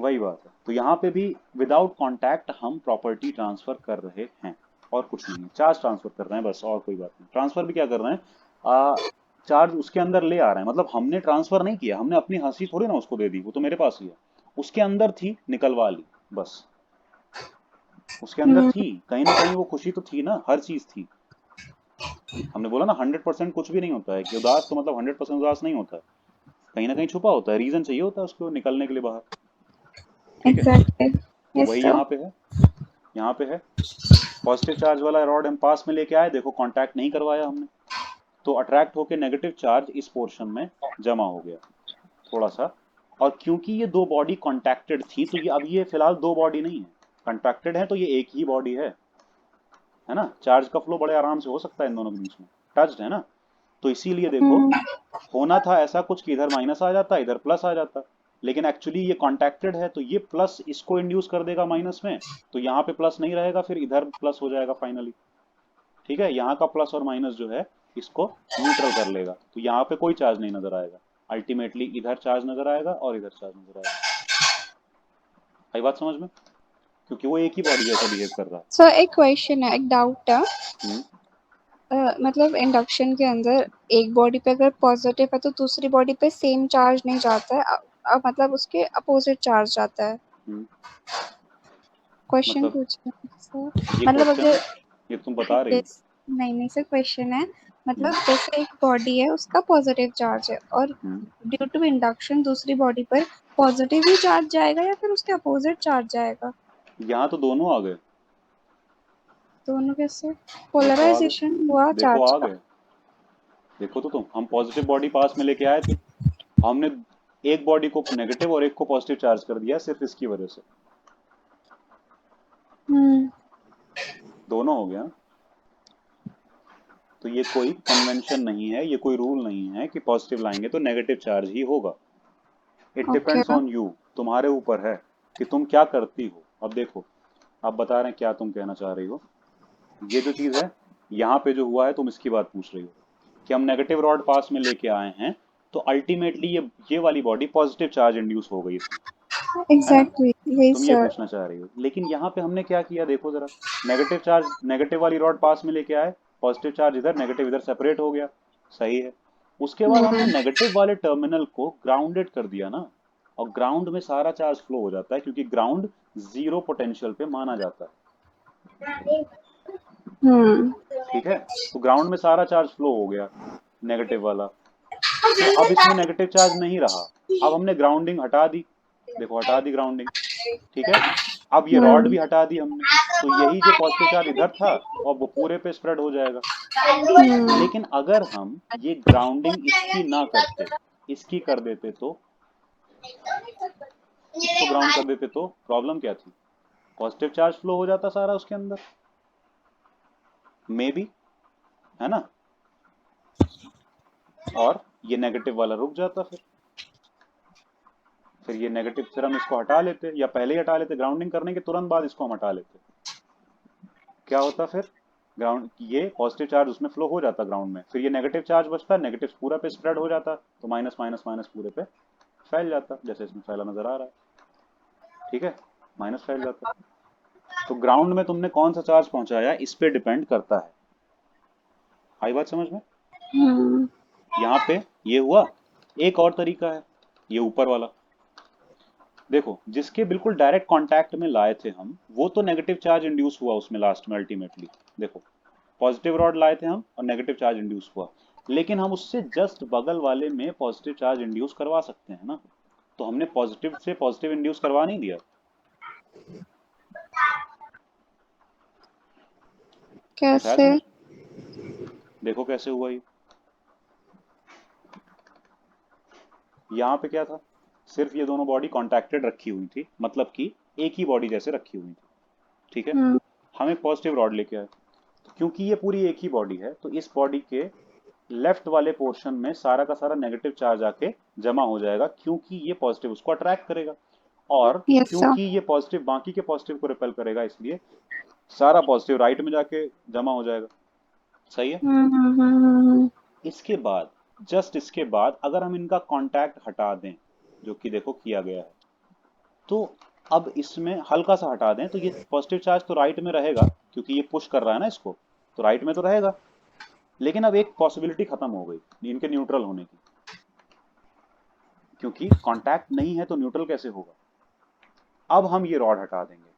वही बात है। तो यहाँ पे भी विदाउट कॉन्टैक्ट हम प्रॉपर्टी ट्रांसफर कर रहे हैं, और कुछ नहीं है, चार्ज ट्रांसफर कर रहे हैं बस, और कोई बात नहीं। ट्रांसफर भी क्या कर रहे हैं, चार्ज उसके अंदर ले आ रहे हैं, मतलब हमने ट्रांसफर नहीं किया, हमने अपनी हंसी थोड़ी ना उसको दे दी, वो तो मेरे पास ही है, उसके अंदर थी निकलवा ली बस, उसके अंदर हम्म। थी, कहीं ना कहीं वो खुशी तो थी ना, हर चीज थी। हमने बोला ना 100% कुछ भी नहीं होता है कि उदास तो मतलब 100% उदास नहीं होता है, कहीं ना कहीं छुपा होता है, रीजन चाहिए होता है उसको निकलने के लिए बाहर, ठीक है। एग्जैक्टली। तो यस वही सर। यहाँ पे है, यहाँ पे है पॉजिटिव चार्ज वाला रॉड हम पास में लेके आए, देखो कांटेक्ट नहीं करवाया हमने, तो अट्रैक्ट होके नेगेटिव चार्ज इस पोर्शन में जमा हो गया थोड़ा सा। और क्योंकि ये दो बॉडी कॉन्टैक्टेड थी तो ये अब ये फिलहाल दो बॉडी नहीं है, कॉन्ट्रैक्टेड है तो ये एक ही बॉडी है ना, चार्ज का फ्लो बड़े आराम से हो सकता है इन दोनों के बीच में, टच्ड है ना। तो इसीलिए देखो, हम्म। होना था ऐसा कुछ कि इधर माइनस आ जाता इधर प्लस आ जाता, लेकिन एक्चुअली ये कॉन्टैक्टेड है तो ये प्लस इसको इंड्यूस कर देगा माइनस में, तो यहाँ पे प्लस नहीं रहेगा, फिर इधर प्लस हो जाएगा फाइनली, ठीक है। यहाँ का प्लस और माइनस जो है इसको न्यूट्रल कर लेगा, तो यहाँ पे कोई चार्ज नहीं नजर आएगा, अल्टीमेटली इधर चार्ज नजर आएगा और इधर चार्ज नजर आएगा। आई बात समझ में, क्योंकि वो एक ही बॉडी जैसा बिहेव कर रहा सर एक क्वेश्चन है, एक डाउट है। है। मतलब इंडक्शन के अंदर एक बॉडी पे अगर पॉजिटिव है तो दूसरी बॉडी पे सेम चार्ज नहीं जाता है, मतलब उसके अपोजिट चार्ज जाता है। हम्म, क्वेश्चन मतलब पूछ रहे हैं सर, ये मतलब क्वेश्चन अगर है, ये तुम बता रही हो। नहीं नहीं सर, क्वेश्चन है मतलब हम्म, जैसे एक बॉडी है उसका पॉजिटिव चार्ज है और हम्म, ड्यू टू इंडक्शन दूसरी बॉडी पर पॉजिटिव ही चार्ज जाएगा या फिर उसके अपोजिट चार्ज जाएगा? यहाँ तो दोनों आ गए, दोनों कैसे? देखो आ गए, पोलराइजेशन हुआ देखो चार्ज आ का। गए, देखो तो तुम, हम पॉजिटिव बॉडी पास में लेके आए थे, हमने एक बॉडी को नेगेटिव और एक को पॉजिटिव चार्ज कर दिया सिर्फ इसकी वजह से, हम्म। दोनों हो गया। तो ये कोई कन्वेंशन नहीं है, ये कोई रूल नहीं है कि पॉजिटिव लाएंगे तो नेगेटिव चार्ज ही होगा, it okay. Depends on you, तुम्हारे ऊपर है कि तुम क्या करती हो। अब देखो, आप बता रहे हैं क्या तुम कहना चाह रही हो, ये जो चीज है यहाँ पे जो हुआ है तुम इसकी बात पूछ रही हो कि हम नेगेटिव रॉड पास में लेके आए हैं, तो अल्टीमेटली ये वाली बॉडी पॉजिटिव चार्ज इंड्यूस हो गई इसमें, है ना, एग्जैक्टली यही तुम ये सर। पूछना चाह रही हो। लेकिन यहाँ पे हमने क्या किया देखो जरा, नेगेटिव चार्ज नेगेटिव वाली रॉड पास में लेके आए, पॉजिटिव चार्ज इधर नेगेटिव इधर सेपरेट हो गया, सही है। उसके बाद हमने हम्म। नेगेटिव वाले टर्मिनल को ग्राउंडेड कर दिया ना, और ग्राउंड में सारा चार्ज फ्लो हो जाता है क्योंकि ग्राउंड जीरो पोटेंशियल पे माना जाता है, हम्म। ठीक है। तो ग्राउंड में सारा चार्ज फ्लो हो गया नेगेटिव वाला, तो अब इसमें नेगेटिव चार्ज नहीं रहा, अब हमने ग्राउंडिंग हटा दी, देखो हटा दी ग्राउंडिंग, ठीक है। अब ये रॉड हम्म। भी हटा दी हमने, तो यही जो पॉजिटिव चार्ज इधर था अब वो पूरे पे स्प्रेड हो जाएगा। हम्म। लेकिन अगर हम ये ग्राउंडिंग इसकी ना करते, इसकी कर देते तो, इसको ग्राउंड कर देते तो प्रॉब्लम क्या थी, पॉजिटिव चार्ज फ्लो हो जाता सारा उसके अंदर, मे बी, है ना, और ये नेगेटिव वाला रुक जाता, फिर ये नेगेटिव, फिर हम इसको हटा लेते या पहले ही हटा लेते, ग्राउंडिंग करने के तुरंत बाद इसको हम हटा लेते, क्या होता फिर, ग्राउंड ये पॉजिटिव चार्ज उसमें फ्लो हो जाता ग्राउंड में, फिर ये नेगेटिव चार्ज बचता, नेगेटिव पूरा पे स्प्रेड हो जाता, तो माइनस माइनस माइनस पूरे पे फैल जाता, जैसे इसमें फैला नजर आ रहा है, ठीक है, माइनस फैल जाता। तो ग्राउंड में तुमने कौन सा चार्ज पहुंचाया इस पे डिपेंड करता है, आई बात समझ में। हम्म। यहाँ पे ये हुआ, एक और तरीका है, ये ऊपर वाला, देखो जिसके बिल्कुल डायरेक्ट कांटेक्ट में लाए थे हम, वो तो नेगेटिव चार्ज इंड्यूस हुआ उसमें लास्ट में अल्टीमेटली, देखो पॉजिटिव रॉड लाए थे हम और नेगेटिव चार्ज इंड्यूस हुआ, लेकिन हम उससे जस्ट बगल वाले में पॉजिटिव चार्ज इंड्यूस करवा सकते हैं ना, तो हमने पॉजिटिव से पॉजिटिव इंड्यूस करवा नहीं दिया। कुछ आया कैसे? समझ? देखो कैसे हुआ ये। यहाँ पे क्या था, सिर्फ ये दोनों बॉडी कॉन्टैक्टेड रखी हुई थी, मतलब कि एक ही बॉडी जैसे रखी हुई थी, ठीक है। हम्म, हम एक पॉजिटिव रॉड लेके आए, तो क्योंकि ये पूरी एक ही बॉडी है तो इस बॉडी के लेफ्ट वाले पोर्शन में सारा का सारा नेगेटिव चार्ज आके जमा हो जाएगा, क्योंकि ये पॉजिटिव उसको अट्रैक्ट करेगा, और यस सर। क्योंकि ये पॉजिटिव बाकी के पॉजिटिव को रिपेल करेगा, इसलिए सारा पॉजिटिव राइट में जाके जमा हो जाएगा। सही है। इसके बाद, जस्ट इसके बाद अगर हम इनका कांटेक्ट हटा दें, जो कि देखो किया गया है, तो अब इसमें हल्का सा हटा दें तो ये पॉजिटिव चार्ज तो राइट में रहेगा, क्योंकि ये पुश कर रहा है ना इसको, तो राइट में तो रहेगा। लेकिन अब एक पॉसिबिलिटी खत्म हो गई इनके न्यूट्रल होने की, क्योंकि कांटेक्ट नहीं है तो न्यूट्रल कैसे होगा। अब हम ये रॉड हटा देंगे,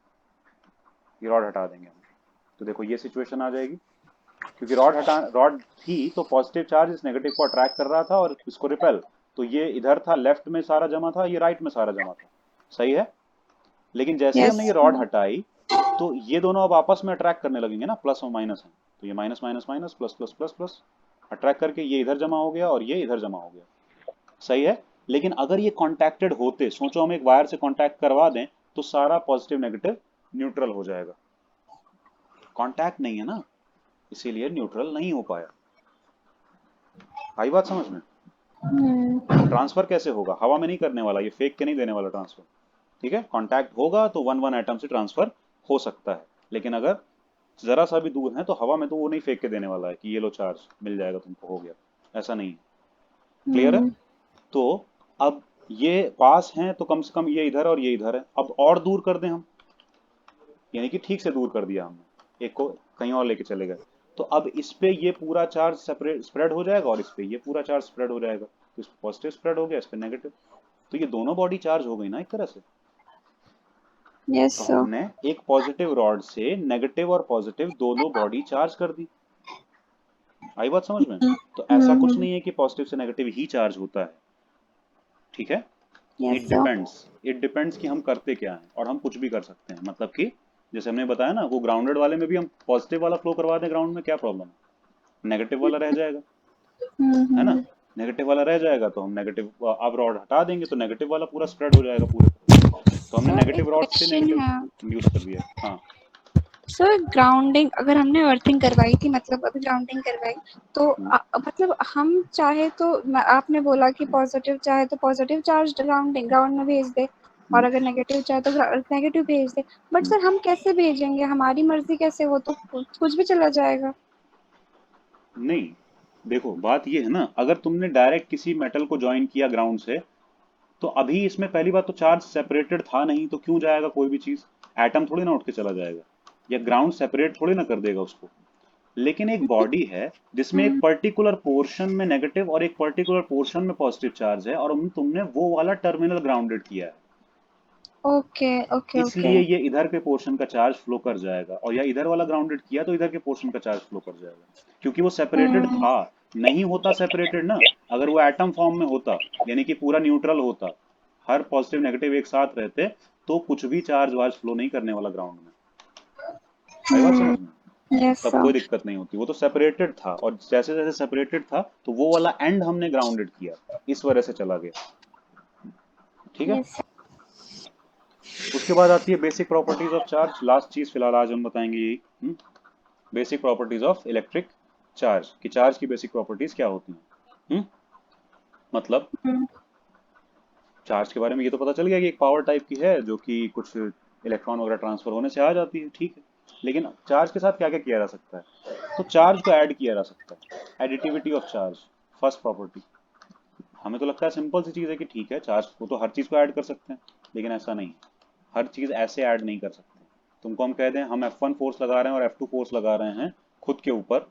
ये रॉड हटा देंगे हम, तो देखो ये सिचुएशन आ जाएगी, क्योंकि रॉड थी तो पॉजिटिव चार्ज इस नेगेटिव को अट्रैक्ट कर रहा था और इसको रिपेल, तो ये इधर था लेफ्ट में सारा जमा था, ये राइट में सारा जमा था। सही है। लेकिन जैसे ही यस। हमने ये रॉड हटाई तो ये दोनों अब आपस में अट्रैक्ट करने लगेंगे ना, प्लस और माइनस है, तो ये minus minus minus plus plus plus plus attract करके ये इधर जमा हो गया और ये इधर जमा हो गया। सही है। लेकिन अगर ये कॉन्टैक्टेड होते, सोचो हम एक वायर से कॉन्टैक्ट करवा दें तो सारा पॉजिटिव नेगेटिव न्यूट्रल हो जाएगा। कॉन्टैक्ट नहीं है ना, इसीलिए न्यूट्रल नहीं हो पाया। आई बात समझ में? ट्रांसफर कैसे होगा, हवा में नहीं करने वाला, ये फेंक के नहीं देने वाला ट्रांसफर, ठीक है। कांटेक्ट होगा तो वन वन एटम से ट्रांसफर हो सकता है, लेकिन अगर जरा सा भी दूर है तो हवा में तो वो नहीं फेंक के देने वाला है कि ये लो चार्ज मिल जाएगा तुमको, हो गया, ऐसा नहीं है। क्लियर है। तो अब ये पास हैं तो कम से कम ये इधर और ये इधर है, अब और दूर कर दें हम, यानी कि ठीक से दूर कर दिया हमने, एक को कहीं और लेके चले गए, तो अब इस पे ये पूरा चार्ज सेपरेट स्प्रेड हो जाएगा और इस पे ये पूरा चार्ज स्प्रेड हो जाएगा, तो इस पे पॉजिटिव स्प्रेड हो गया, इस पे नेगेटिव, तो ये दोनों बॉडी चार्ज हो गई ना एक तरह से। यस तो सर। हमने एक पॉजिटिव रॉड से नेगेटिव और पॉजिटिव दोनों बॉडी चार्ज कर दी। आई बात समझ में? तो ऐसा कुछ नहीं है कि पॉजिटिव से नेगेटिव ही चार्ज होता है, ठीक है। Yes it sir. Depends, it depends कि हम करते क्या हैं, और हम कुछ भी कर सकते हैं, मतलब कि जैसे हमने बताया ना, वो ग्राउंडेड वाले में भी हम पॉजिटिव वाला फ्लो करवा दें ग्राउंड में, क्या प्रॉब्लम है, नेगेटिव वाला रह जाएगा, है ना। नेगेटिव वाला रह जाएगा तो हम नेगेटिव अब रॉड हटा देंगे तो नेगेटिव वाला पूरा स्प्रेड हो जाएगा पूरे पे। तो हमने सर एक नेगेटिव रॉड से क्वेश्चन नेगेटिव है। इंड्यूस कर दिया। हाँ। सर ग्राउंडिंग अगर हमने अर्थिंग करवाई थी, मतलब अभी ग्राउंडिंग करवाई, तो हम्म, मतलब हम चाहे तो आपने बोला कि पॉजिटिव चाहे तो पॉजिटिव चार्ज ग्राउंडिंग ग्राउंड में भेज दे, और हम्म, अगर नेगेटिव चाहे तो नेगेटिव भेज दे, बट हम्म। सर हम कैसे भेजेंगे, हमारी मर्जी कैसे, वो तो कुछ भी चला जाएगा। नहीं, देखो बात ये है ना, अगर तुमने डायरेक्ट किसी मेटल को ज्वाइन किया ग्राउंड से, तो अभी इसमें पहली बात तो चार्ज सेपरेटेड था नहीं, तो क्यों जाएगा कोई भी चीज, एटम थोड़ी ना उठ के चला जाएगा, या ग्राउंड सेपरेट थोड़ी ना कर देगा उसको। लेकिन एक बॉडी है जिसमें एक हम्म, पर्टिकुलर पोर्शन में नेगेटिव और एक पर्टिकुलर पोर्शन में पॉजिटिव चार्ज है, और तुमने वो वाला टर्मिनल ग्राउंडेड किया है, ओके ओके ओके। इसलिए ये इधर के पोर्शन का चार्ज फ्लो कर जाएगा, और या इधर वाला ग्राउंडेड किया तो इधर के पोर्शन का चार्ज फ्लो कर जाएगा, क्योंकि वो सेपरेटेड हम्म था। नहीं होता सेपरेटेड ना, अगर वो एटम फॉर्म में होता, यानी कि पूरा न्यूट्रल होता, हर पॉजिटिव नेगेटिव एक साथ रहते, तो कुछ भी चार्ज वार्ज फ्लो नहीं करने वाला ग्राउंड में। आई बात समझ में? यस तब सर। कोई दिक्कत नहीं होती, वो तो सेपरेटेड था, और जैसे जैसे सेपरेटेड था तो वो वाला एंड हमने ग्राउंडेड किया, इस वजह से चला गया, ठीक है। यस। उसके बाद आती है basic properties of charge, last चीज फिलहाल आज हम बताएंगे यही, basic properties of electric charge, कि चार्ज की बेसिक प्रॉपर्टीज क्या होती हैं। मतलब चार्ज के बारे में ये तो पता चल गया कि एक पावर टाइप की है जो कि कुछ इलेक्ट्रॉन वगैरह ट्रांसफर होने से आ जाती है, ठीक है। लेकिन चार्ज के साथ क्या क्या किया जा सकता है, तो चार्ज को ऐड किया जा सकता है, additivity of charge, first property. हमें तो लगता है सिंपल सी चीज़ है कि ठीक है चार्ज को तो हर चीज़ को ऐड कर सकते हैं, लेकिन ऐसा नहीं, हर चीज़ ऐसे ऐड नहीं कर सकते। तुमको हम कह दें हम F1 फोर्स लगा रहे हैं और F2 फोर्स लगा रहे हैं खुद के ऊपर,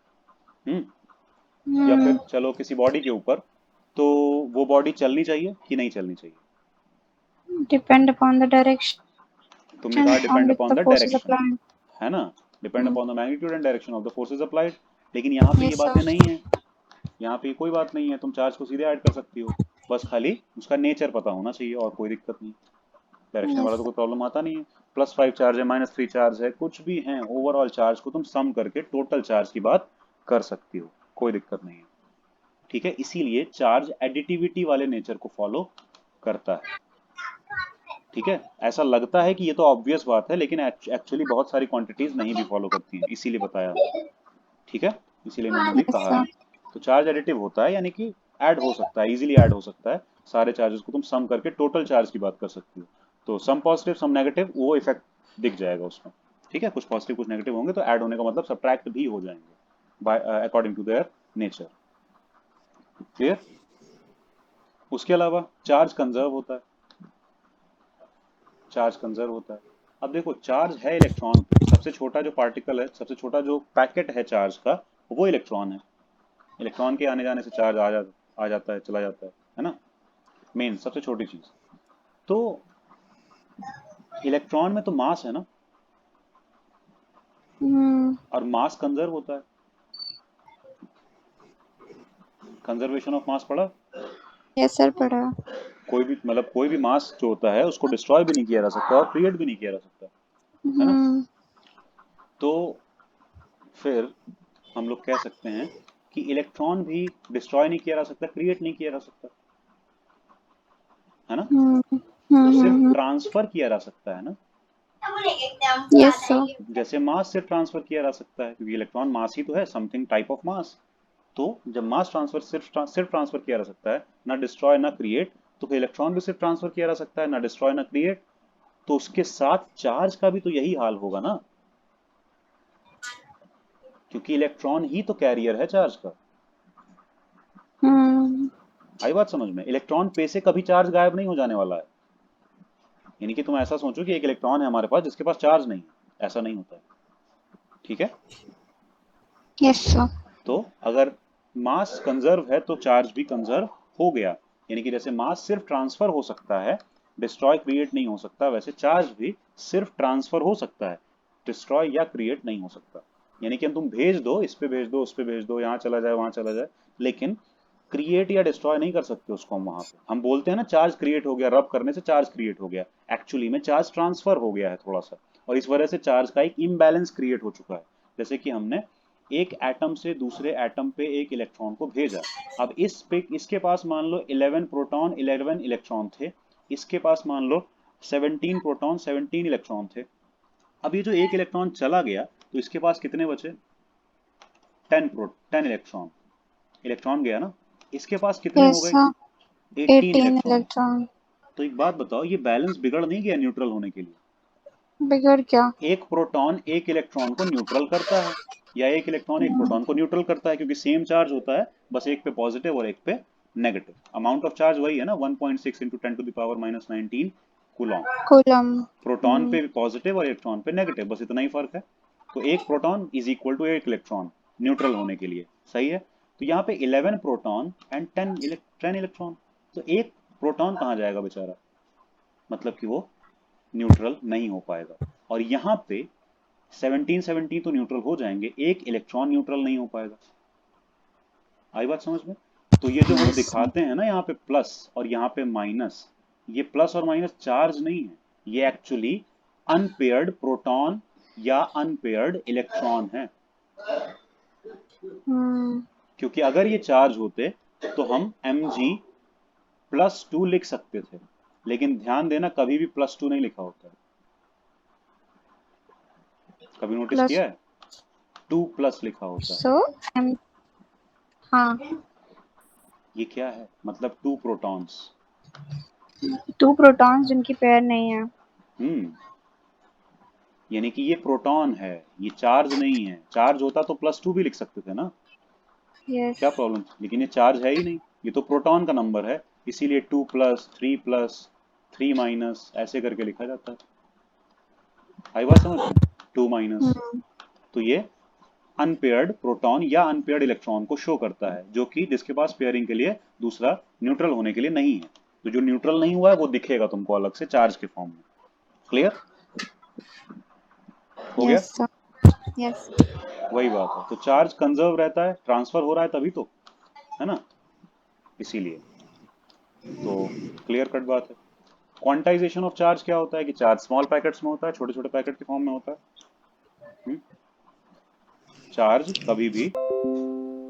या फिर चलो किसी बॉडी के ऊपर, तो वो बॉडी चलनी चाहिए कि नहीं चलनी चाहिए। डिपेंड अपॉन द डायरेक्शन तुमने कहा on depend which upon the the force is direction, applied. है ना, depend upon the magnitude and direction of the forces applied. लेकिन यहाँ पे ये यस बातें सर। नहीं है, यहाँ पे कोई बात नहीं है, तुम चार्ज को सीधे ऐड कर सकती हो, बस खाली उसका नेचर पता होना चाहिए और कोई दिक्कत नहीं। डायरेक्शन वाला यस। तो कोई प्रॉब्लम आता नहीं है। +5 चार्ज है, -3 चार्ज है, कुछ भी है, ओवरऑल चार्ज को तुम सम करके टोटल चार्ज की बात कर सकती हो, कोई दिक्कत नहीं है। ठीक है, इसीलिए चार्ज एडिटिविटी वाले नेचर को फॉलो करता है। ठीक है, ऐसा लगता है कि ये तो ऑब्वियस बात है, लेकिन एक्चुअली बहुत सारी क्वांटिटीज नहीं भी फॉलो करती हैं, इसीलिए बताया हमने। ठीक है, इसीलिए इन्होंने भी यस कहा है। सर। तो चार्ज एडिटिव होता है, यानी कि ऐड हो सकता है, इजीली ऐड हो सकता है, सारे चार्जेस को तुम सम करके टोटल चार्ज की बात कर सकती हो। तो सम पॉजिटिव सम नेगेटिव वो इफेक्ट दिख जाएगा उसमें। ठीक है, कुछ पॉजिटिव कुछ नेगेटिव होंगे तो ऐड होने का मतलब सब्ट्रैक्ट भी हो जाएंगे by according to their nature. Clear? उसके अलावा चार्ज कंजर्व होता है, चार्ज कंजर्व होता है। अब देखो, चार्ज है इलेक्ट्रॉन पे, सबसे छोटा जो पार्टिकल है, सबसे छोटा जो पैकेट है चार्ज का, वो इलेक्ट्रॉन है। इलेक्ट्रॉन के आने जाने से चार्ज आ जाता है, चला जाता है ना, मेन सबसे छोटी चीज। तो इलेक्ट्रॉन में तो मास है ना, और मास कंजर्व होता है। कंजर्वेशन ऑफ मास पढ़ा? यस सर पढ़ा। कोई भी मतलब कोई भी मास जो होता है उसको डिस्ट्रॉय भी नहीं किया जा सकता और क्रिएट भी नहीं किया जा सकता, है ना। तो फिर हम लोग कह सकते हैं कि इलेक्ट्रॉन भी डिस्ट्रॉय नहीं किया जा सकता, क्रिएट नहीं किया जा सकता, है ना। वो सिर्फ ट्रांसफर किया जा सकता है ना, यस सर। जैसे मास से ट्रांसफर किया जा सकता है, क्योंकि इलेक्ट्रॉन मास ही तो है, समथिंग टाइप ऑफ मास। तो जब मास ट्रांसफर सिर्फ ट्रांसफर किया जा सकता है, ना डिस्ट्रॉय ना क्रिएट, तो फिर इलेक्ट्रॉन भी सिर्फ ट्रांसफर किया जा सकता है, ना डिस्ट्रॉय ना क्रिएट। तो उसके साथ चार्ज का भी तो यही हाल होगा ना, क्योंकि इलेक्ट्रॉन ही तो कैरियर है चार्ज का। आई बात समझ में? इलेक्ट्रॉन पे से कभी चार्ज गायब नहीं हो जाने वाला है। यानी कि तुम ऐसा सोचो कि एक इलेक्ट्रॉन है हमारे पास जिसके पास चार्ज नहीं है, ऐसा नहीं होता है। ठीक है, यस सर। तो अगर मास कंजर्व है तो चार्ज भी कंजर्व हो गया। यानी कि जैसे मास सिर्फ ट्रांसफर हो सकता है, डिस्ट्रॉय क्रिएट नहीं हो सकता, वैसे चार्ज भी सिर्फ ट्रांसफर हो सकता है, डिस्ट्रॉय या क्रिएट नहीं हो सकता। यानी कि हम तुम भेज दो, इस पे भेज दो, उस पे भेज दो, यहाँ चला जाए वहां चला जाए, लेकिन क्रिएट या डिस्ट्रॉय नहीं कर सकते उसको। हम वहां पे हम बोलते हैं ना चार्ज क्रिएट हो गया, रब करने से चार्ज क्रिएट हो गया, एक्चुअली में चार्ज ट्रांसफर हो गया है थोड़ा सा, और इस वजह से चार्ज का एक इम्बैलेंस क्रिएट हो चुका है। जैसे कि हमने एक एटम से दूसरे एटम पे एक इलेक्ट्रॉन को भेजा। अब इसके पास मान लो 11 प्रोटॉन 11 इलेक्ट्रॉन थे, इसके पास मान लो 17 प्रोटॉन 17 इलेक्ट्रॉन थे। अब ये जो एक इलेक्ट्रॉन चला गया तो इसके पास कितने बचे? 10 इलेक्ट्रॉन, इलेक्ट्रॉन गया ना, इसके पास कितने हो यस गए? सर। 18 18 इलेक्ट्रॉन। इलेक्ट्रॉन। तो एक बात बताओ, ये बैलेंस बिगड़ नहीं गया न्यूट्रल होने के लिए? बिगड़ क्या? एक प्रोटॉन एक इलेक्ट्रॉन को न्यूट्रल करता है, या एक इलेक्ट्रॉन एक प्रोटॉन को न्यूट्रल करता है, क्योंकि सेम चार्ज होता है, बस एक पे पॉजिटिव और एक पे नेगेटिव। अमाउंट ऑफ चार्ज वही है ना, 1.6 इंटू 10⁻⁻19 कूलॉम। कूलम। प्रोटॉन पे पॉजिटिव और इलेक्ट्रॉन पे नेगेटिव, बस इतना ही फर्क है। तो एक प्रोटॉन इज इक्वल टू एक इलेक्ट्रॉन न्यूट्रल होने के लिए, सही है। तो यहाँ पे 11 प्रोटॉन एंड 10 इलेक्ट्रॉन, तो एक प्रोटॉन कहाँ जाएगा बेचारा, मतलब कि वो न्यूट्रल नहीं हो पाएगा। और यहाँ पे 17 तो न्यूट्रल हो जाएंगे, एक इलेक्ट्रॉन न्यूट्रल नहीं हो पाएगा। आई बात समझ में? तो ये जो हम यस सर। दिखाते हैं ना यहाँ पे प्लस और यहाँ पे माइनस, ये प्लस और माइनस चार्ज नहीं है, ये एक्चुअली अनपेयर्ड प्रोटॉन या अनपेयर्ड इलेक्ट्रॉन है। क्योंकि अगर ये चार्ज होते तो हम Mg+2 लिख सकते थे, लेकिन ध्यान देना कभी भी +2 नहीं लिखा होता है। कभी नोटिस प्लस किया है? 2+ लिखा होता है। सो हाँ। ये क्या है, मतलब 2 प्रोटॉन्स। 2 प्रोटॉन्स जिनकी पेयर नहीं है। हम्म, यानी कि ये प्रोटॉन है, ये चार्ज नहीं है। चार्ज होता तो +2 भी लिख सकते थे ना, यस। क्या प्रॉब्लम थी? लेकिन ये चार्ज है ही नहीं, ये तो प्रोटॉन का नंबर है, इसीलिए 2+, 3+, 3- ऐसे करके लिखा जाता है। आई बात समझ में? 2-। तो ये अनपेयर्ड प्रोटॉन या अनपेयर्ड इलेक्ट्रॉन को शो करता है, जो कि जिसके पास पेयरिंग के लिए दूसरा न्यूट्रल होने के लिए नहीं है। तो जो न्यूट्रल नहीं हुआ है वो दिखेगा तुमको अलग से चार्ज के फॉर्म में। क्लियर हो गया? Yes sir. यस। वही बात है, तो चार्ज कंजर्व रहता है, ट्रांसफर हो रहा है तभी तो, है ना, इसीलिए। तो क्लियर कट बात है। क्वांटाइजेशन ऑफ चार्ज क्या होता है कि चार्ज स्मॉल पैकेट्स में होता है, छोटे छोटे पैकेट के फॉर्म में होता है। हम्म? चार्ज कभी भी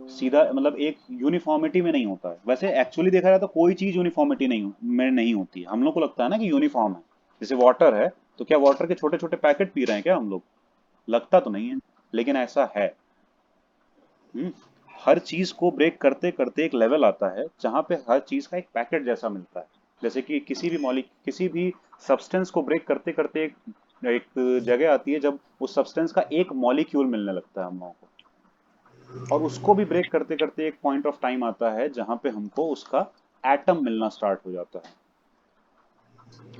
सीधा मतलब एक यूनिफॉर्मिटी में नहीं होता है। वैसे एक्चुअली देखा जाए तो कोई चीज यूनिफॉर्मिटी में नहीं होती है। हम लोग को लगता है ना कि यूनिफॉर्म है, जैसे वाटर है, तो क्या वाटर के छोटे छोटे पैकेट पी रहे हैं क्या हम लोग? लगता तो नहीं है, लेकिन ऐसा है। हम्म? हर चीज को ब्रेक करते करते एक लेवल आता है जहां पे हर चीज का एक पैकेट जैसा मिलता है। जैसे कि किसी भी सब्सटेंस को ब्रेक करते करते एक जगह आती है जब उस सब्सटेंस का एक मॉलिक्यूल मिलने लगता है हम लोगों को। और उसको भी ब्रेक करते करते एक पॉइंट ऑफ टाइम आता है जहां पे हमको उसका एटम मिलना स्टार्ट हो जाता है।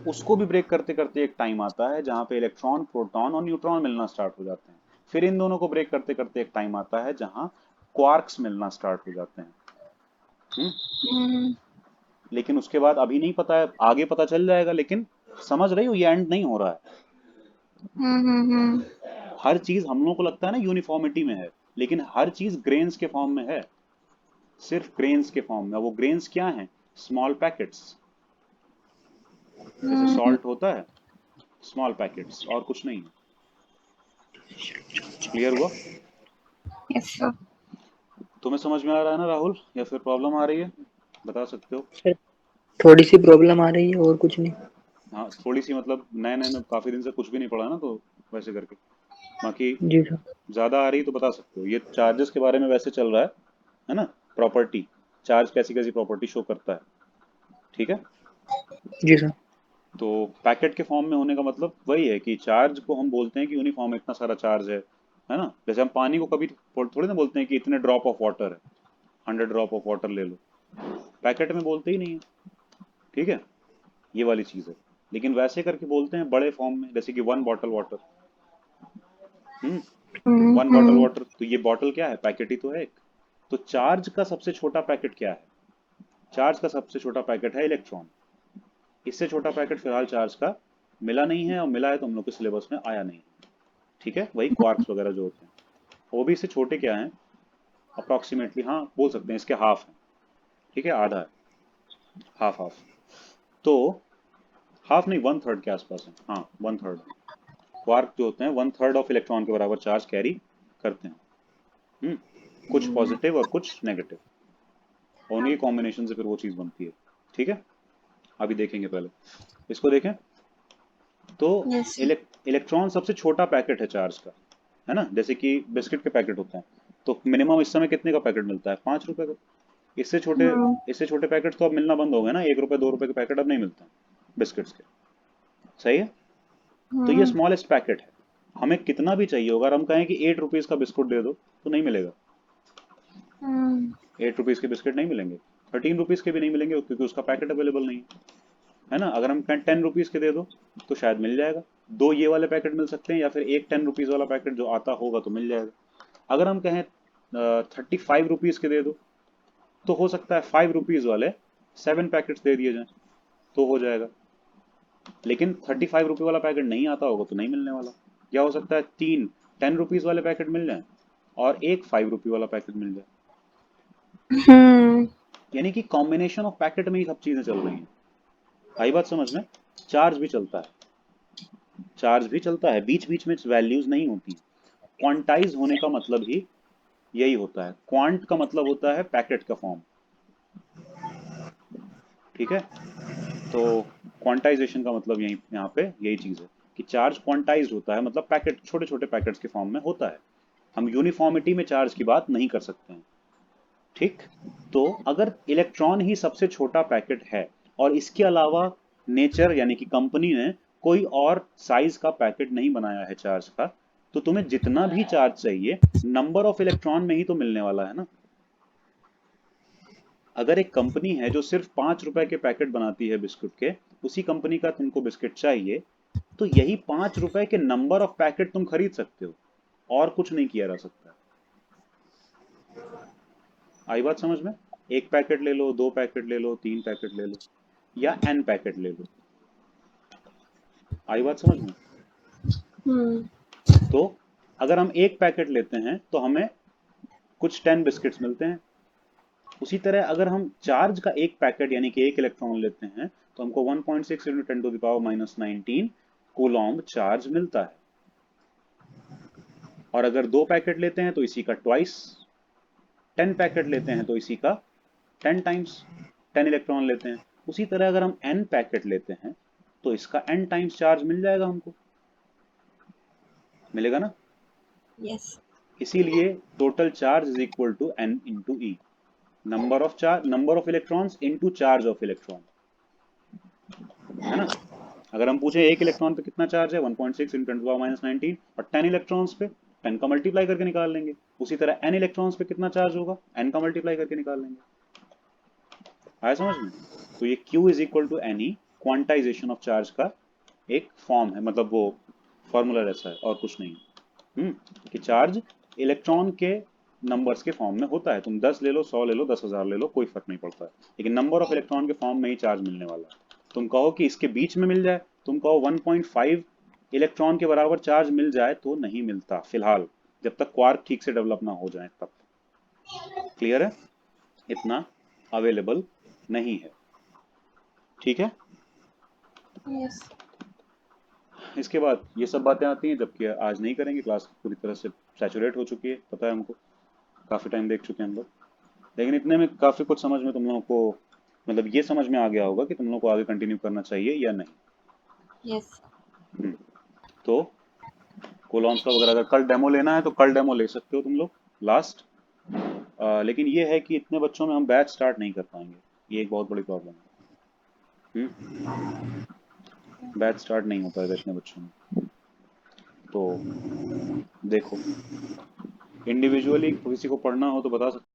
उसको भी ब्रेक करते करते एक टाइम आता है जहां पे इलेक्ट्रॉन, प्रोटॉन और न्यूट्रॉन मिलना स्टार्ट हो जाते हैं। फिर इन दोनों को ब्रेक करते करते एक टाइम आता है जहां क्वार्क्स मिलना स्टार्ट हो जाते हैं। हम्म? हम्म लेकिन उसके बाद अभी नहीं पता है, आगे पता चल जाएगा, लेकिन समझ रही हो ये एंड नहीं हो रहा है। हम्म। हर चीज हम लोगों को लगता है ना यूनिफॉर्मिटी में है, लेकिन हर चीज ग्रेन्स के फॉर्म में है, सिर्फ ग्रेन्स के फॉर्म में। वो ग्रेन्स क्या हैं? Small packets. जैसे सॉल्ट होता है, स्मॉल पैकेट्स, और कुछ नहीं। क्लियर हुआ? Yes sir. तुम्हें समझ में आ रहा है ना राहुल, या फिर प्रॉब्लम आ रही है? बता सकते हो। सर थोड़ी सी प्रॉब्लम आ रही है और कुछ नहीं। हाँ थोड़ी सी, मतलब नए नए में काफी दिन से कुछ भी नहीं पढ़ा ना, तो वैसे करके। बाकी जी सर। ज्यादा आ रही तो बता सकते हो। ये चार्जेस के बारे में वैसे चल रहा है ना, प्रॉपर्टी। चार्ज कैसी कैसी प्रॉपर्टी शो करता है, ठीक है। जी सर। तो पैकेट के फॉर्म में होने का मतलब वही है कि चार्ज को हम बोलते हैं कि यूनिफॉर्म इतना सारा चार्ज है ना। जैसे हम पानी को कभी थोड़ी ना बोलते हैं कि इतने ड्रॉप ऑफ वाटर है, 100 ड्रॉप ऑफ वाटर ले लो। पैकेट में बोलते ही नहीं है, ठीक है। ये वाली चीज है। लेकिन वैसे करके बोलते हैं बड़े फॉर्म में, जैसे कि 1 बॉटल वाटर। हम्म। 1 बॉटल हम्म वाटर, तो ये बॉटल क्या है? पैकेट ही तो है एक। तो चार्ज का सबसे छोटा पैकेट क्या है? चार्ज का सबसे छोटा पैकेट है इलेक्ट्रॉन। इससे छोटा पैकेट फिलहाल चार्ज का मिला नहीं है, और मिला है तो हम लोग के सिलेबस में आया नहीं है, ठीक है। वही क्वार्क्स वगैरह जो होते हैं, वो भी इससे छोटे क्या हैं? अप्रोक्सीमेटली, हाँ बोल सकते हैं इसके हाफ है, ठीक है, आधा है, हाफ हाफ। तो हाफ नहीं, 1/3 के आसपास है, हाँ 1/3। क्वार्क जो होते हैं 1/3 ऑफ इलेक्ट्रॉन के बराबर चार्ज कैरी करते हैं। हम्म। कुछ पॉजिटिव और कुछ नेगेटिव, और उन्हीं कॉम्बिनेशन से फिर वो चीज बनती है, ठीक है। अभी देखेंगे, पहले इसको देखें। तो यस। इलेक्ट्रॉन सबसे छोटा पैकेट है चार्ज का, है ना। जैसे कि बिस्किट के पैकेट होते हैं, तो मिनिमम इस समय कितने का पैकेट मिलता है? 5 रुपए का। इससे छोटे हम्म इससे छोटे पैकेट तो अब मिलना बंद हो गए ना, 1 रुपए 2 रुपए के पैकेट अब नहीं मिलते हैं बिस्किट्स के। सही है। तो ये हम्म स्मॉलेस्ट पैकेट है। हमें कितना भी चाहिए होगा, अगर हम कहें कि 8 रुपीज का बिस्कुट दे दो, तो नहीं मिलेगा। हम्म 8 रुपीज के बिस्किट नहीं मिलेंगे, 13 रुपीज के भी नहीं मिलेंगे, क्योंकि उसका पैकेट अवेलेबल नहीं है ना। अगर हम कहें 10 रुपीज के दे दो, तो शायद मिल जाएगा। दो ये वाले पैकेट मिल सकते हैं, या फिर एक 10 रुपीज वाला पैकेट जो आता होगा तो मिल जाएगा। अगर हम कहें 35 रुपीज के दे दो, तो हो सकता है 5 रुपीज वाले 7 पैकेट्स दे दिए जाएं, तो हो जाएगा। लेकिन 35 रुपये वाला पैकेट नहीं आता होगा तो नहीं मिलने वाला। क्या हो सकता है, तीन 10 रुपीज वाले पैकेट मिल जाए और एक 5 रुपये वाला पैकेट मिल जाए। हम्म यानी कि कॉम्बिनेशन ऑफ पैकेट में ही सब चीजें चल रही हैं। आई बात समझ में? चार्ज भी चलता है, चार्ज भी चलता है, बीच बीच में वैल्यूज नहीं होती। क्वांटाइज होने का मतलब ही यही होता है। क्वांट का मतलब होता है पैकेट का फॉर्म, ठीक है। तो क्वांटाइजेशन का मतलब यही यहाँ पे यही चीज है कि चार्ज क्वांटाइज होता है, मतलब पैकेट, छोटे छोटे पैकेट्स के फॉर्म में होता है। हम यूनिफॉर्मिटी में चार्ज की बात नहीं कर सकते हैं, ठीक। तो अगर इलेक्ट्रॉन ही सबसे छोटा पैकेट है, और इसके अलावा नेचर यानी कि कंपनी ने कोई और साइज का पैकेट नहीं बनाया है चार्ज का, तो तुम्हें जितना भी चार्ज चाहिए नंबर ऑफ इलेक्ट्रॉन में ही तो मिलने वाला है ना। अगर एक कंपनी है जो सिर्फ 5 रुपए के पैकेट बनाती है बिस्कुट के, उसी कंपनी का तुमको बिस्किट चाहिए, तो यही 5 रुपए के नंबर ऑफ पैकेट तुम खरीद सकते हो, और कुछ नहीं किया जा सकता। आई बात समझ में? एक पैकेट ले लो, 2 पैकेट ले लो, 3 पैकेट ले लो, या एन पैकेट ले लो। आई बात समझ में? हम्म तो अगर हम एक पैकेट लेते हैं तो हमें कुछ 10 बिस्किट्स मिलते हैं। उसी तरह अगर हम चार्ज का एक पैकेट यानी कि एक इलेक्ट्रॉन लेते हैं तो हमको 1.6 into 10 to the power minus 19 coulomb charge मिलता है। और अगर दो पैकेट लेते हैं तो इसी का ट्वाइस, 10 पैकेट लेते हैं तो इसी का 10 टाइम्स, 10 इलेक्ट्रॉन लेते हैं। उसी तरह अगर हम n पैकेट लेते हैं तो इसका n टाइम्स चार्ज मिल जाएगा, हमको मिलेगा ना। यस। इसीलिए total charge is equal to n into E, number of electrons into charge of electron, है ना। अगर हम पूछे एक इलेक्ट्रॉन पे कितना चार्ज है 1.6 इंटू 10 टू पावर माइनस 19, और 10 इलेक्ट्रॉन्स पे 10 का मल्टीप्लाई करके निकाल लेंगे। उसी तरह n इलेक्ट्रॉन्स पे कितना चार्ज होगा n का मल्टीप्लाई करके निकाल लेंगे। आया समझ में। तो ये Q is equal to N E quantization of charge का एक फॉर्म है, मतलब वो फॉर्मूला ऐसा है और कुछ नहीं। कि चार्ज इलेक्ट्रॉन के नंबर्स के फॉर्म में होता है। तुम 10 ले लो, 100 ले लो, 10,000 ले लो, कोई फर्क नहीं पड़ता है, लेकिन नंबर ऑफ इलेक्ट्रॉन के फॉर्म में ही चार्ज मिलने वाला है। तुम कहो कि इसके बीच में मिल जाए, तुम कहो 1.5 इलेक्ट्रॉन के बराबर चार्ज मिल जाए, तो नहीं मिलता फिलहाल, जब तक क्वार्क ठीक से डेवलप ना हो जाए तब। क्लियर है, इतना अवेलेबल नहीं है, ठीक है। यस। इसके बाद ये सब बातें आती हैं, जबकि आज नहीं करेंगे, क्लास पूरी तरह से सैचुरेट हो चुकी है, पता है हमको, काफ़ी टाइम देख चुके हैं हम लोग। लेकिन इतने में काफ़ी कुछ समझ में तुम लोगों को, मतलब ये समझ में आ गया होगा कि तुम लोगों को आगे कंटिन्यू करना चाहिए या नहीं। यस। हम्म, तो कोलॉन्स का वगैरह अगर कल डेमो लेना है तो कल डेमो ले सकते हो तुम लोग लास्ट। लेकिन ये है कि इतने बच्चों में हम बैच स्टार्ट नहीं कर पाएंगे, ये एक बहुत बड़ी प्रॉब्लम है। बैच स्टार्ट नहीं हो पाएगा इतने बच्चों में। तो देखो, इंडिविजुअली किसी को पढ़ना हो तो बता सकते